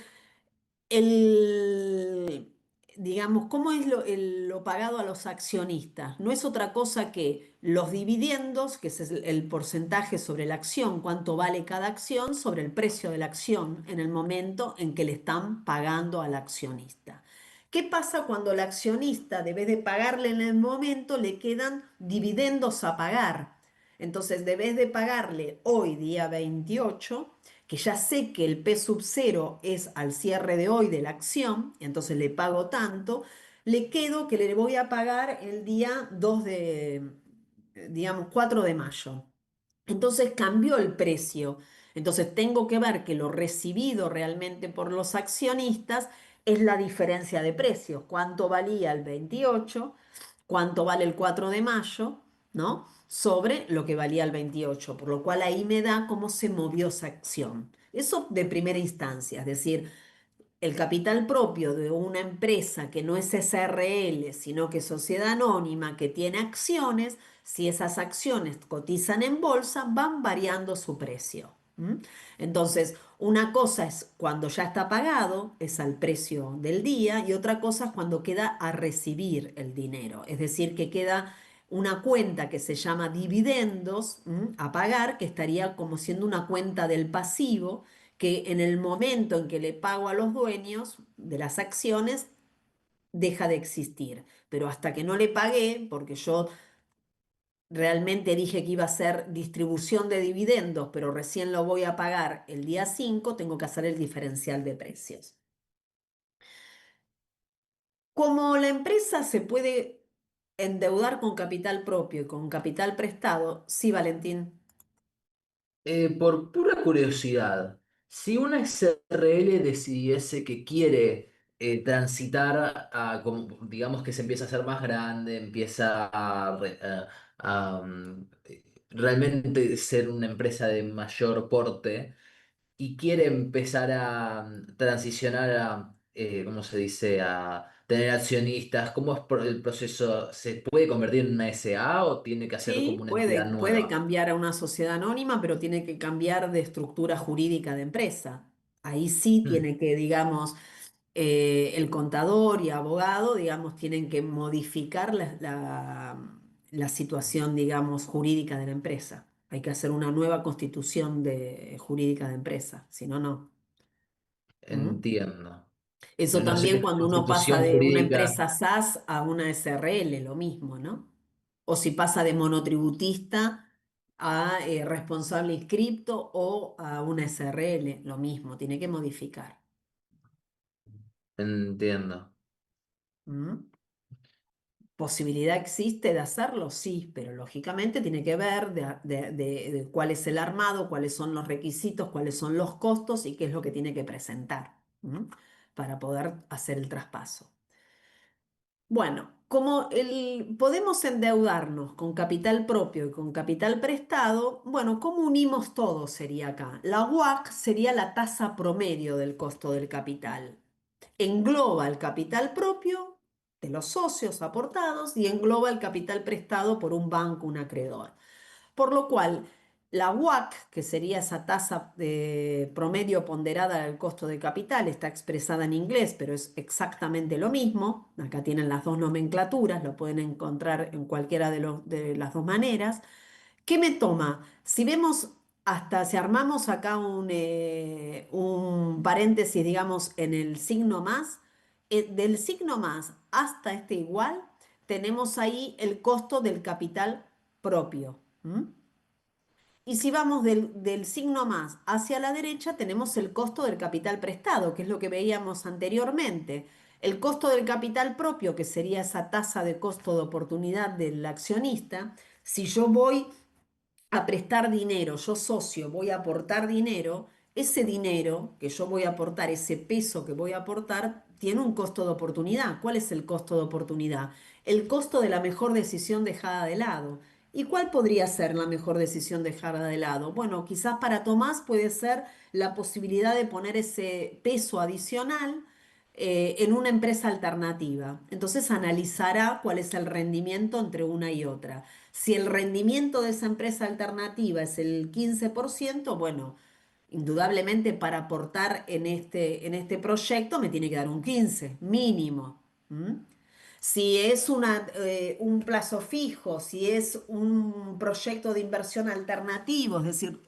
el, digamos, ¿cómo es lo pagado a los accionistas? No es otra cosa que los dividendos, que es el porcentaje sobre la acción, cuánto vale cada acción, sobre el precio de la acción en el momento en que le están pagando al accionista. ¿Qué pasa cuando el accionista, de vez de pagarle en el momento, le quedan dividendos a pagar? Entonces, de vez de pagarle hoy, día 28, que ya sé que el P sub 0 es al cierre de hoy de la acción, y entonces le pago tanto, le quedo que le voy a pagar el día 2 de, digamos, 4 de mayo. Entonces cambió el precio. Entonces tengo que ver que lo recibido realmente por los accionistas es la diferencia de precios. ¿Cuánto valía el 28? ¿Cuánto vale el 4 de mayo? ¿No? Sobre lo que valía el 28. Por lo cual ahí me da cómo se movió esa acción. Eso de primera instancia, es decir, el capital propio de una empresa que no es SRL, sino que es sociedad anónima, que tiene acciones, si esas acciones cotizan en bolsa, van variando su precio. ¿M? Entonces, una cosa es cuando ya está pagado, es al precio del día, y otra cosa es cuando queda a recibir el dinero, es decir, que queda una cuenta que se llama dividendos, a pagar, que estaría como siendo una cuenta del pasivo que en el momento en que le pago a los dueños de las acciones, deja de existir. Pero hasta que no le pagué, porque yo realmente dije que iba a ser distribución de dividendos, pero recién lo voy a pagar el día 5, tengo que hacer el diferencial de precios. Como la empresa se puede endeudar con capital propio y con capital prestado, sí, Valentín. Por pura curiosidad, si una SRL decidiese que quiere transitar digamos que se empieza a hacer más grande, empieza realmente ser una empresa de mayor porte y quiere empezar a transicionar a, ¿cómo se dice?, a tener accionistas. ¿Cómo es el proceso? ¿Se puede convertir en una SA o tiene que hacer como Sí, una entidad puede nueva? cambiar a una sociedad anónima, pero tiene que cambiar de estructura jurídica de empresa. Ahí sí Mm, tiene que, digamos, el contador y abogado, digamos, tienen que modificar la situación, digamos, jurídica de la empresa. Hay que hacer una nueva constitución jurídica de empresa, si no, no. ¿Mm? entiendo. Eso No sé si también la cuando uno pasa constitución de una jurídica. empresa SaaS a una SRL, lo mismo, ¿no? O si pasa de monotributista a responsable inscripto o a una SRL, lo mismo, tiene que modificar. Entiendo. ¿Mm? ¿Posibilidad existe de hacerlo? Sí, pero lógicamente tiene que ver de cuál es el armado, cuáles son los requisitos, cuáles son los costos y qué es lo que tiene que presentar, ¿m? Para poder hacer el traspaso. Bueno, podemos endeudarnos con capital propio y con capital prestado, bueno, ¿cómo unimos todo sería acá? La WACC sería la tasa promedio del costo del capital. Engloba el capital propio de los socios aportados y engloba el capital prestado por un banco, un acreedor. Por lo cual, la WACC, que sería esa tasa de promedio ponderada del costo de capital, está expresada en inglés, pero es exactamente lo mismo. Acá tienen las dos nomenclaturas, lo pueden encontrar en cualquiera de las dos maneras. ¿Qué me toma? Si vemos hasta, si armamos acá un paréntesis, digamos, en el signo más, del signo más hasta este igual, tenemos ahí el costo del capital propio. ¿M? Y si vamos del signo más hacia la derecha, tenemos el costo del capital prestado, que es lo que veíamos anteriormente. El costo del capital propio, que sería esa tasa de costo de oportunidad del accionista. Si yo voy a prestar dinero, yo socio voy a aportar dinero, ese dinero que yo voy a aportar, ese peso que voy a aportar, tiene un costo de oportunidad. ¿Cuál es el costo de oportunidad? El costo de la mejor decisión dejada de lado. ¿Y cuál podría ser la mejor decisión dejada de lado? Bueno, quizás para Tomás puede ser la posibilidad de poner ese peso adicional en una empresa alternativa. Entonces analizará cuál es el rendimiento entre una y otra. Si el rendimiento de esa empresa alternativa es el 15%, bueno, indudablemente para aportar en este proyecto me tiene que dar un 15 mínimo. ¿M? Si es un plazo fijo, si es un proyecto de inversión alternativo, es decir,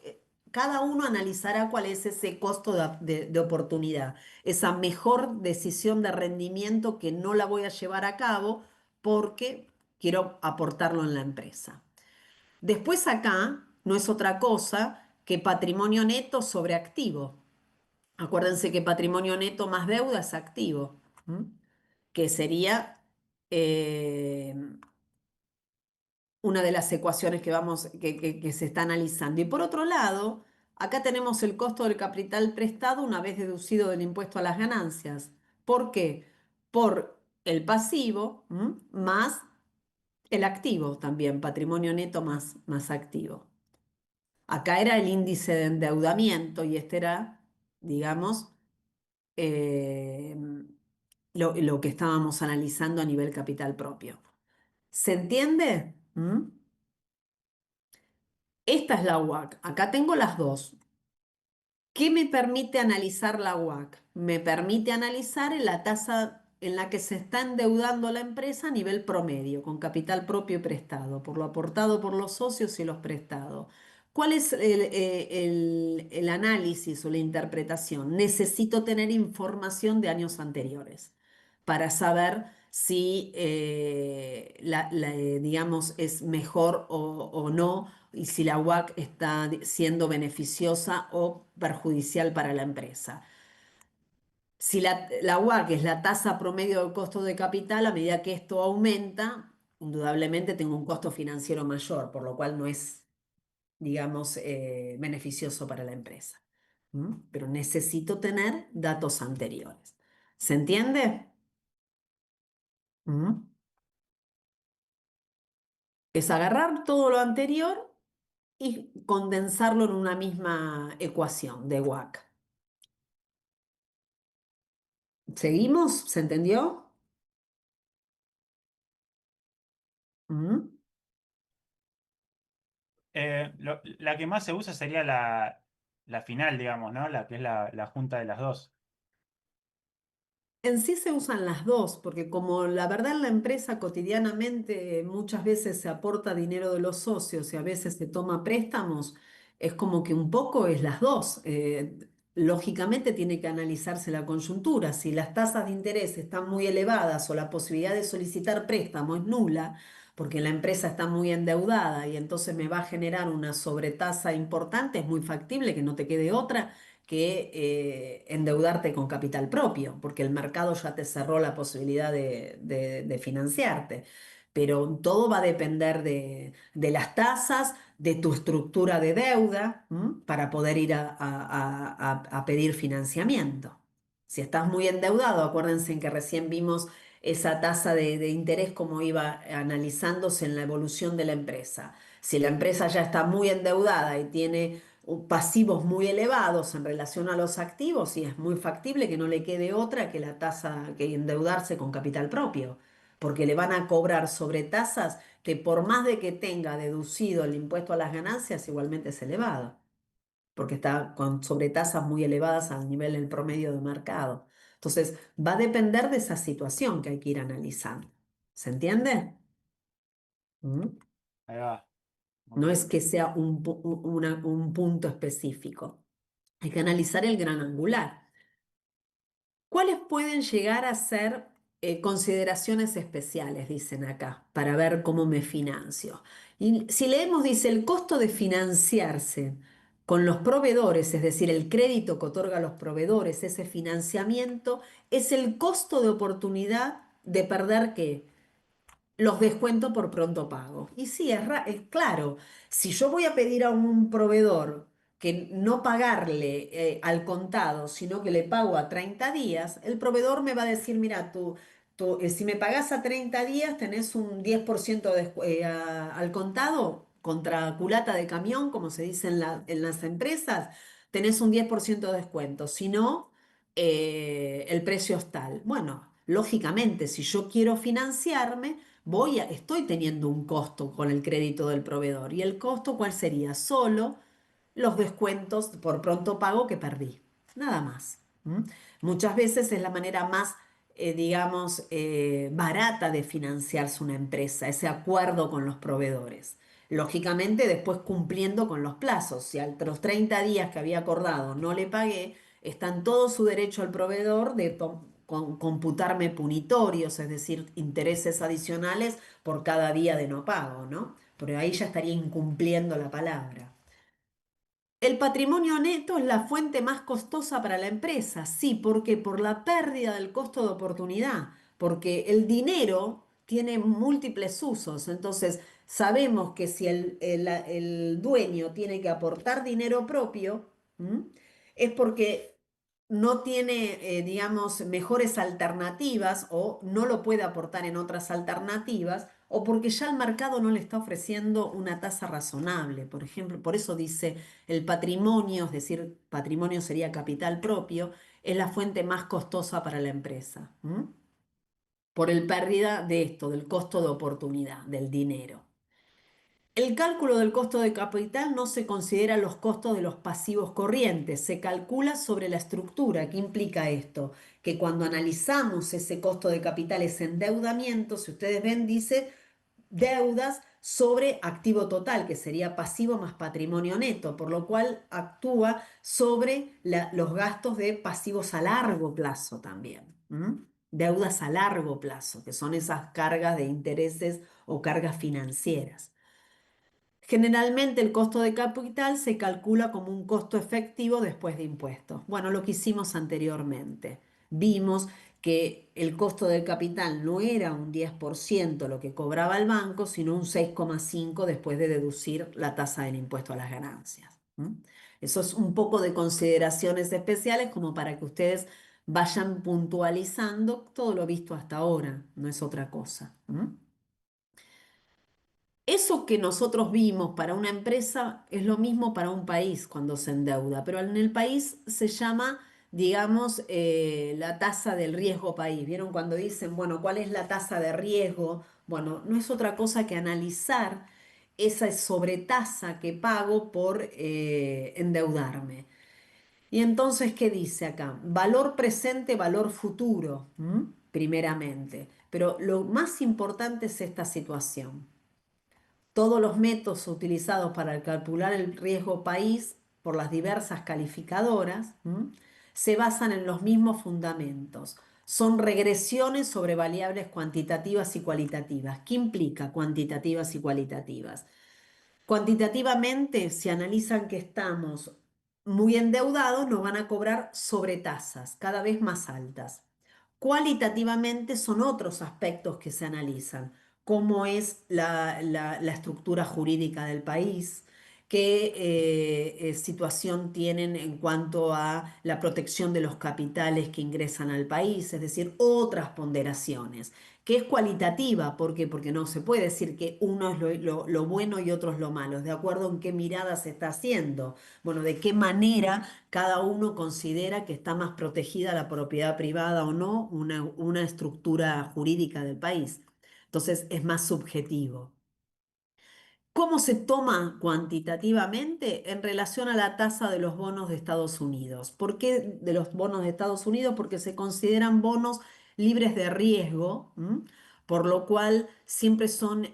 cada uno analizará cuál es ese costo de oportunidad, esa mejor decisión de rendimiento que no la voy a llevar a cabo porque quiero aportarlo en la empresa. Después acá no es otra cosa que patrimonio neto sobre activo. Acuérdense que patrimonio neto más deuda es activo, ¿m? Que sería eh, una de las ecuaciones que se está analizando. Y por otro lado, acá tenemos el costo del capital prestado una vez deducido del impuesto a las ganancias. ¿Por qué? Por el pasivo, más el activo también, patrimonio neto más activo. Acá era el índice de endeudamiento y este era, digamos, eh, lo que estábamos analizando a nivel capital propio. ¿Se entiende? Esta es la UAC. Acá tengo las dos. ¿Qué me permite analizar la UAC? Me permite analizar en la tasa en la que se está endeudando la empresa a nivel promedio, con capital propio y prestado, por lo aportado por los socios y los prestados. ¿Cuál es el análisis o la interpretación? Necesito tener información de años anteriores para saber si, digamos, es mejor o no y si la UAC está siendo beneficiosa o perjudicial para la empresa. Si la UAC es la tasa promedio del costo de capital, a medida que esto aumenta, indudablemente tengo un costo financiero mayor, por lo cual no es, digamos, beneficioso para la empresa. ¿Mm? Pero necesito tener datos anteriores. ¿Se entiende? ¿Mm? Es agarrar todo lo anterior y condensarlo en una misma ecuación de WACC. ¿Seguimos? ¿Se entendió? ¿Mm? La que más se usa sería la final, digamos, ¿no? La que es la junta de las dos. En sí se usan las dos, porque como la verdad en la empresa cotidianamente muchas veces se aporta dinero de los socios y a veces se toma préstamos, es como que un poco es las dos. Lógicamente tiene que analizarse la coyuntura. Si las tasas de interés están muy elevadas o la posibilidad de solicitar préstamo es nula, porque la empresa está muy endeudada y entonces me va a generar una sobretasa importante, es muy factible que no te quede otra que endeudarte con capital propio, porque el mercado ya te cerró la posibilidad de financiarte. Pero todo va a depender de las tasas, de tu estructura de deuda, ¿m? Para poder ir a pedir financiamiento. Si estás muy endeudado, acuérdense en que recién vimos esa tasa de interés como iba analizándose en la evolución de la empresa. Si la empresa ya está muy endeudada y tiene pasivos muy elevados en relación a los activos y es muy factible que no le quede otra que la tasa, que endeudarse con capital propio, porque le van a cobrar sobre tasas que por más de que tenga deducido el impuesto a las ganancias, igualmente es elevado, porque está con sobretasas muy elevadas al nivel del promedio de mercado. Entonces, va a depender de esa situación que hay que ir analizando. ¿Se entiende? ¿Mm? Ahí va. Muy No es bien. que sea un punto específico. Hay que analizar el gran angular. ¿Cuáles pueden llegar a ser consideraciones especiales, dicen acá, para ver cómo me financio? Y si leemos, dice, el costo de financiarse con los proveedores, es decir, el crédito que otorga a los proveedores, ese financiamiento, es el costo de oportunidad de perder ¿qué? Los descuento por pronto pago. Y sí, es claro, si yo voy a pedir a un proveedor que no pagarle al contado, sino que le pago a 30 días, el proveedor me va a decir, mira, si me pagas a 30 días, tenés un 10% al contado, contra culata de camión, como se dice en las empresas, tenés un 10% de descuento. Si no, el precio es tal. Bueno, lógicamente, si yo quiero financiarme, estoy teniendo un costo con el crédito del proveedor. ¿Y el costo cuál sería? Solo los descuentos por pronto pago que perdí. Nada más. ¿M? Muchas veces es la manera más, digamos, barata de financiarse una empresa, ese acuerdo con los proveedores. Lógicamente, después cumpliendo con los plazos. Si a los 30 días que había acordado no le pagué, está en todo su derecho al proveedor de computarme punitorios, es decir, intereses adicionales por cada día de no pago, ¿no? Pero ahí ya estaría incumpliendo la palabra. El patrimonio neto es la fuente más costosa para la empresa, sí, ¿por qué? Por la pérdida del costo de oportunidad, porque el dinero tiene múltiples usos, entonces sabemos que si el dueño tiene que aportar dinero propio, ¿m? Es porque no tiene, digamos, mejores alternativas o no lo puede aportar en otras alternativas o porque ya el mercado no le está ofreciendo una tasa razonable. Por ejemplo, por eso dice el patrimonio, es decir, patrimonio sería capital propio, es la fuente más costosa para la empresa. ¿M? Por el pérdida de esto, del costo de oportunidad, del dinero. El cálculo del costo de capital no se considera los costos de los pasivos corrientes, se calcula sobre la estructura. ¿Qué implica esto? Que cuando analizamos ese costo de capital, ese endeudamiento, si ustedes ven, dice deudas sobre activo total, que sería pasivo más patrimonio neto, por lo cual actúa sobre los gastos de pasivos a largo plazo también. ¿M? Deudas a largo plazo, que son esas cargas de intereses o cargas financieras. Generalmente el costo de capital se calcula como un costo efectivo después de impuestos. Bueno, lo que hicimos anteriormente. Vimos que el costo del capital no era un 10% lo que cobraba el banco, sino un 6,5% después de deducir la tasa del impuesto a las ganancias. ¿M? Eso es un poco de consideraciones especiales como para que ustedes vayan puntualizando todo lo visto hasta ahora, no es otra cosa. Eso que nosotros vimos para una empresa es lo mismo para un país cuando se endeuda, pero en el país se llama, digamos, la tasa del riesgo país. ¿Vieron cuando dicen, bueno, cuál es la tasa de riesgo? Bueno, no es otra cosa que analizar esa sobretasa que pago por endeudarme. Y entonces, ¿qué dice acá? Valor presente, valor futuro, primeramente. Pero lo más importante es esta situación. Todos los métodos utilizados para calcular el riesgo país por las diversas calificadoras se basan en los mismos fundamentos. Son regresiones sobre variables cuantitativas y cualitativas. ¿Qué implica cuantitativas y cualitativas? Cuantitativamente, si analizan que estamos muy endeudados, nos van a cobrar sobretasas cada vez más altas. Cualitativamente son otros aspectos que se analizan, cómo es la estructura jurídica del país, qué situación tienen en cuanto a la protección de los capitales que ingresan al país, es decir, otras ponderaciones que es cualitativa. ¿Por qué? Porque no se puede decir que uno es lo bueno y otro es lo malo, es de acuerdo en qué mirada se está haciendo. Bueno, de qué manera cada uno considera que está más protegida la propiedad privada o no, una estructura jurídica del país. Entonces es más subjetivo. ¿Cómo se toma cuantitativamente en relación a la tasa de los bonos de Estados Unidos? ¿Por qué de los bonos de Estados Unidos? Porque se consideran bonos libres de riesgo, por lo cual siempre son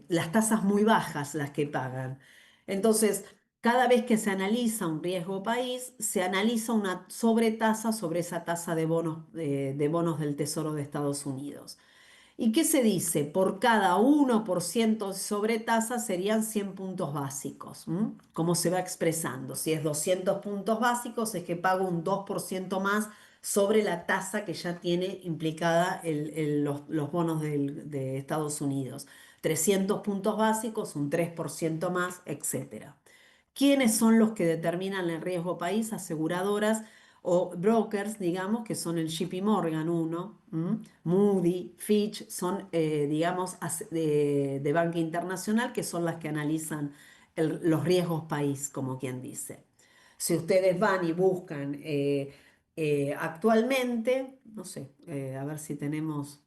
las tasas muy bajas las que pagan. Entonces, cada vez que se analiza un riesgo país, se analiza una sobretasa sobre esa tasa de bonos del Tesoro de Estados Unidos. ¿Y qué se dice? Por cada 1% sobre tasa serían 100 puntos básicos. ¿Cómo se va expresando? Si es 200 puntos básicos, es que pago un 2% más sobre la tasa que ya tiene implicada los bonos de Estados Unidos. 300 puntos básicos, un 3% más, etcétera. ¿Quiénes son los que determinan el riesgo país? Aseguradoras o brokers, digamos, que son el JP Morgan uno, Moody, Fitch, son, digamos, de banca internacional, que son las que analizan los riesgos país, como quien dice. Si ustedes van y buscan actualmente, no sé, a ver si tenemos,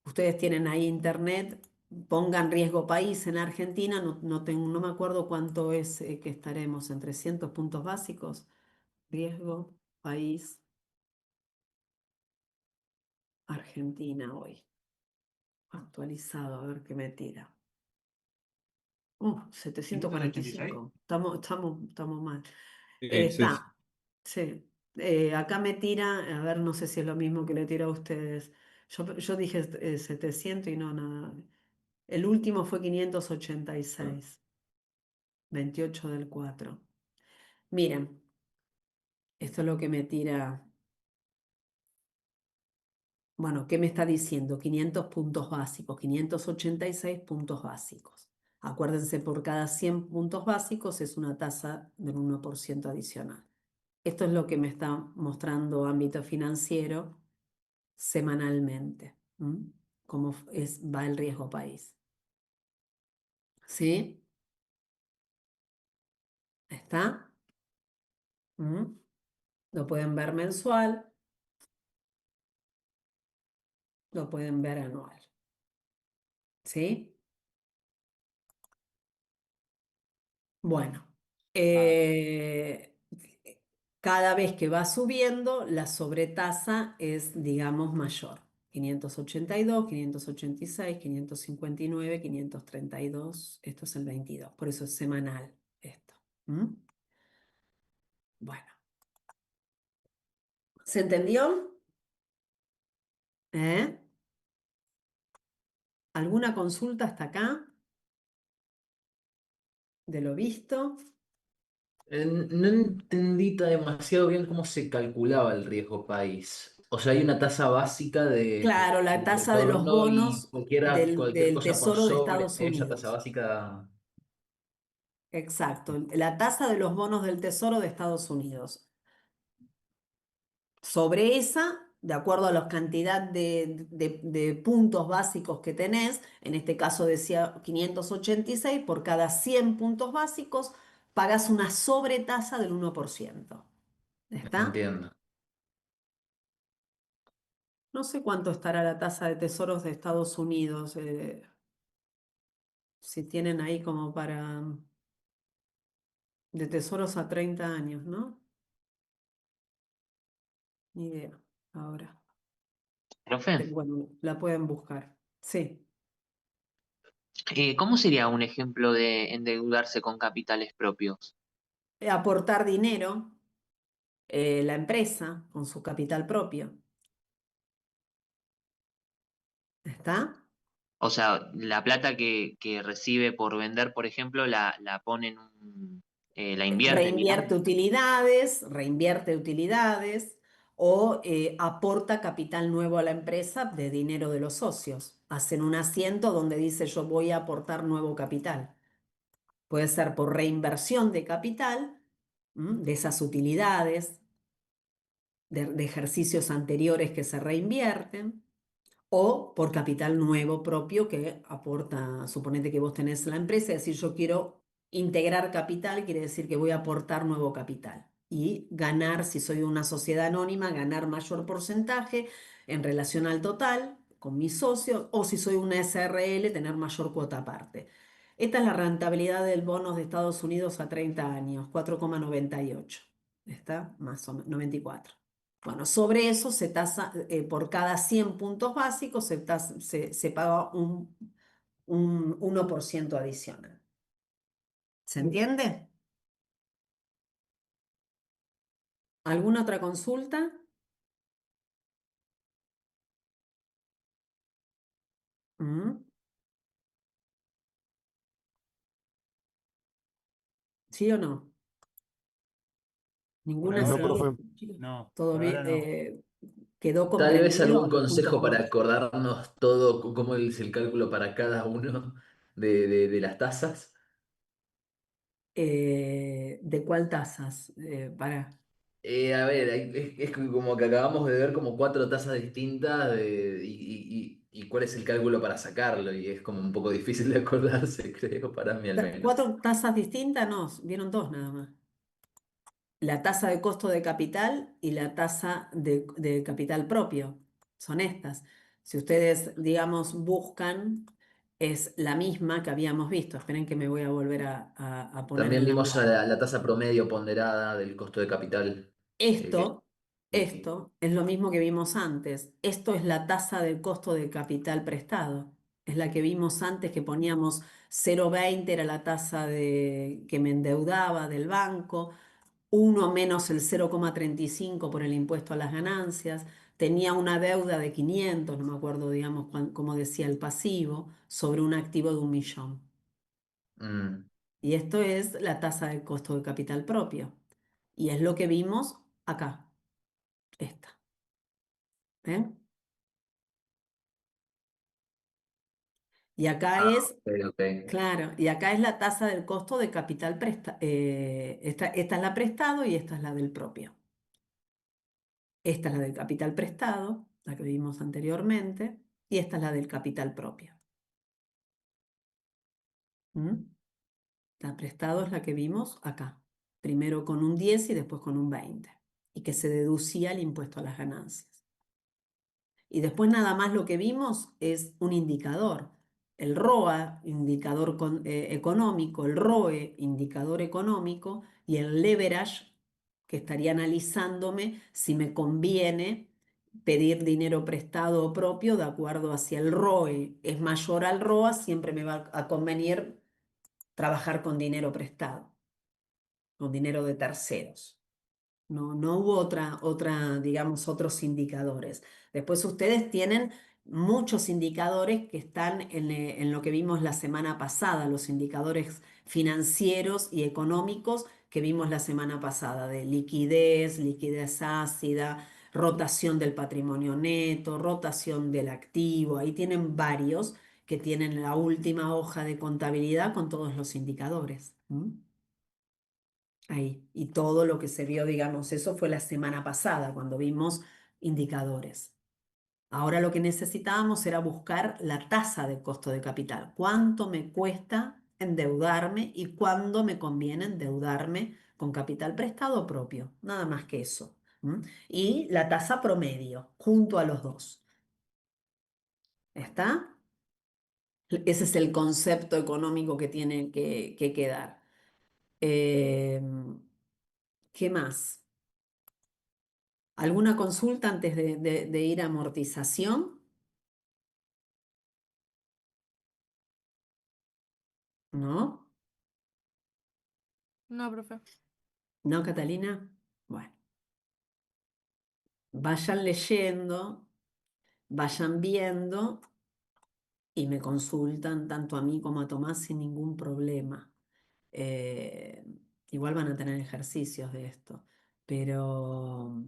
ustedes tienen ahí internet, pongan riesgo país en Argentina, no me acuerdo cuánto es que estaremos, en 300 puntos básicos, riesgo país Argentina hoy, actualizado, a ver qué me tira. 186. 745, estamos mal. Sí, Está, sí. Acá me tira, a ver, no sé si es lo mismo que le tira a ustedes. Yo dije 700 y no, nada. El último fue 586, 28 del 4. Miren, esto es lo que me tira. Bueno, ¿qué me está diciendo? 500 puntos básicos, 586 puntos básicos. Acuérdense, por cada 100 puntos básicos es una tasa del 1% adicional. Esto es lo que me está mostrando ámbito financiero semanalmente. Cómo va el riesgo país. ¿Sí? ¿Está? ¿Mm? Lo pueden ver mensual, lo pueden ver anual. ¿Sí? Bueno, Ah, cada vez que va subiendo, la sobretasa es, digamos, mayor. 582, 586, 559, 532. Esto es el 22. Por eso es semanal esto. Bueno, ¿se entendió? ¿Eh? ¿Alguna consulta hasta acá de lo visto? No entendí demasiado bien cómo se calculaba el riesgo país. O sea, hay una tasa básica Claro, la de tasa de los retorno y bonos cualquier del cosa por Tesoro de sobre Estados esa tasa Unidos. básica. Exacto, la tasa de los bonos del Tesoro de Estados Unidos. Sobre esa, de acuerdo a la cantidad de puntos básicos que tenés, en este caso decía 586, por cada 100 puntos básicos pagas una sobretasa del 1%. ¿Está? Entiendo. No sé cuánto estará la tasa de tesoros de Estados Unidos, si tienen ahí como para de tesoros a 30 años, ¿no? Ni idea. Ahora. Profe, Pero bueno, la pueden buscar. Sí. ¿cómo sería un ejemplo de endeudarse con capitales propios? Aportar dinero, la empresa con su capital propio. ¿Está? O sea, la plata que recibe por vender, por ejemplo, la pone en la invierte, digamos. Reinvierte utilidades o aporta capital nuevo a la empresa de dinero de los socios. Hacen un asiento donde dice yo voy a aportar nuevo capital. Puede ser por reinversión de capital, de esas utilidades, de ejercicios anteriores que se reinvierten o por capital nuevo propio que aporta, suponete que vos tenés la empresa, es decir, yo quiero integrar capital, quiere decir que voy a aportar nuevo capital y ganar, si soy una sociedad anónima, ganar mayor porcentaje en relación al total con mis socios, o si soy una SRL, tener mayor cuota aparte. Esta es la rentabilidad del bono de Estados Unidos a 30 años, 4,98. ¿Está? Más o menos, 94. Bueno, sobre eso se tasa, por cada 100 puntos básicos se paga un 1% adicional. ¿Se entiende? ¿Alguna otra consulta? ¿Mm? ¿Sí o no? Por ¿Ninguna No, ahora sí? profe. no. No, ¿Todo por ahora bien? no. ¿Quedó Tal vez comprendido algún los puntos consejo para básicos? acordarnos todo, cómo es el cálculo para cada uno de las tasas. ¿De cuál tasas? A ver, es como que acabamos de ver como cuatro tasas distintas y cuál es el cálculo para sacarlo y es como un poco difícil de acordarse, creo, para mí al menos. ¿Cuatro tasas distintas? No, vieron dos nada más. La tasa de costo de capital y la tasa de capital propio. Son estas. Si ustedes, digamos, buscan, es la misma que habíamos visto. Esperen que me voy a volver a poner También en la vimos a web. la tasa promedio ponderada del costo de capital, que es Esto, líquido. esto es lo mismo que vimos antes. Esto es la tasa del costo de capital prestado. Es la que vimos antes que poníamos 0,20 era la tasa que me endeudaba del banco. Uno menos el 0,35 por el impuesto a las ganancias, tenía una deuda de 500, no me acuerdo, digamos, cómo decía el pasivo, sobre un activo de 1.000.000. Mm. Y esto es la tasa de costo de capital propio. Y es lo que vimos acá, esta. ¿Ven? Y acá Ah, es, ok, ok. claro, y acá es la tasa del costo de capital esta es la prestado y esta es la del propio. Esta es la del capital prestado, la que vimos anteriormente, y esta es la del capital propio. ¿Mm? La prestado es la que vimos acá, primero con un 10 y después con un 20, y que se deducía el impuesto a las ganancias. Y después nada más lo que vimos es un indicador. El ROA, indicador económico, el ROE, indicador económico, y el leverage, que estaría analizándome si me conviene pedir dinero prestado o propio de acuerdo hacia el ROE. Es mayor al ROA, siempre me va a convenir trabajar con dinero prestado, con dinero de terceros. No hubo digamos, otros indicadores. Después ustedes tienen muchos indicadores que están en lo que vimos la semana pasada, los indicadores financieros y económicos que vimos la semana pasada, de liquidez, liquidez ácida, rotación del patrimonio neto, rotación del activo. Ahí tienen varios que tienen la última hoja de contabilidad con todos los indicadores. ¿Mm? ahí. Y todo lo que se vio, digamos, eso fue la semana pasada cuando vimos indicadores. Ahora lo que necesitábamos era buscar la tasa de costo de capital. ¿Cuánto me cuesta endeudarme y cuándo me conviene endeudarme con capital prestado o propio? Nada más que eso. Y la tasa promedio, junto a los dos. ¿Está? Ese es el concepto económico que tiene que quedar. Eh, ¿Qué más? ¿Alguna consulta antes de ir a amortización? ¿No? No, profe. ¿No, Catalina? Bueno, vayan leyendo, vayan viendo y me consultan tanto a mí como a Tomás sin ningún problema. Eh, Igual van a tener ejercicios de esto, pero,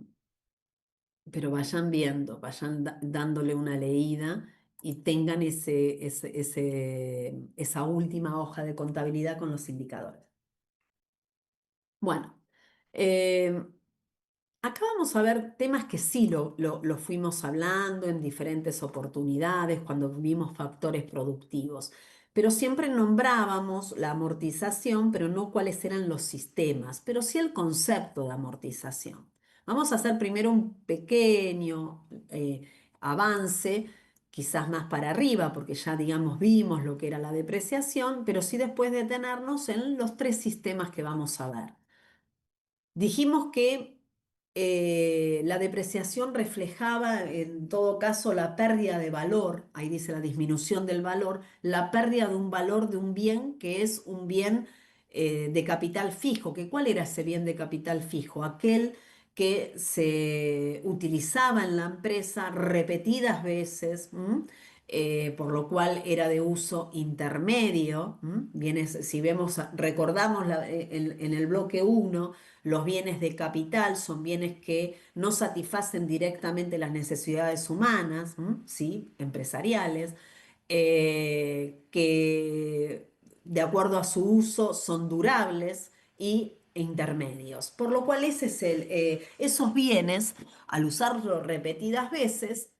pero vayan viendo, vayan dándole una leída y tengan esa última hoja de contabilidad con los indicadores. Bueno, eh, acá vamos a ver temas que sí lo fuimos hablando en diferentes oportunidades cuando vimos factores productivos, pero siempre nombrábamos la amortización, pero no cuáles eran los sistemas, pero sí el concepto de amortización. Vamos a hacer primero un pequeño avance, quizás más para arriba, porque ya digamos vimos lo que era la depreciación, pero sí después detenernos en los tres sistemas que vamos a ver. Dijimos que la depreciación reflejaba en todo caso la pérdida de valor, ahí dice la disminución del valor, la pérdida de un valor de un bien que es un bien de capital fijo. ¿Cuál era ese bien de capital fijo? Aquel que se utilizaba en la empresa repetidas veces, por lo cual era de uso intermedio. Bienes, si vemos, recordamos en el bloque 1. Los bienes de capital son bienes que no satisfacen directamente las necesidades humanas, ¿sí? Empresariales, que de acuerdo a su uso son durables y intermedios. Por lo cual esos bienes, al usarlos repetidas veces,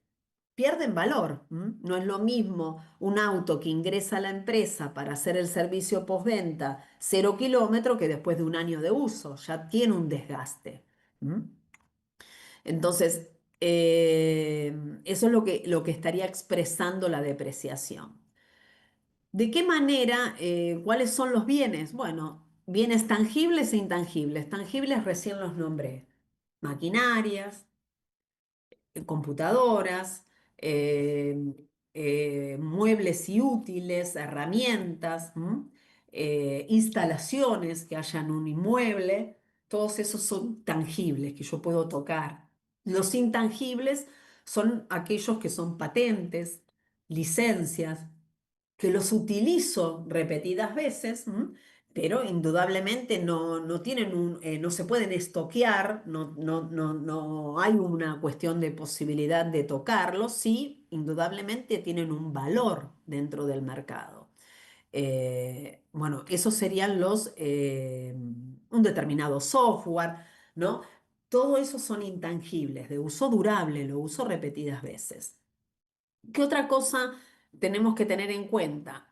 pierden valor. No es lo mismo un auto que ingresa a la empresa para hacer el servicio postventa 0 kilómetros que después de un año de uso, ya tiene un desgaste. ¿m? Entonces, eso es lo que estaría expresando la depreciación. ¿De qué manera, cuáles son los bienes? Bueno, bienes tangibles e intangibles. Tangibles recién los nombré. Maquinarias, computadoras, muebles y útiles, herramientas, instalaciones que haya en un inmueble, todos esos son tangibles que yo puedo tocar. Los intangibles son aquellos que son patentes, licencias, que los utilizo repetidas veces, pero indudablemente no tienen no se pueden estoquear, no hay una cuestión de posibilidad de tocarlos, sí, indudablemente tienen un valor dentro del mercado. Bueno, esos serían un determinado software, ¿no? Todo eso son intangibles, de uso durable, lo uso repetidas veces. ¿Qué otra cosa tenemos que tener en cuenta?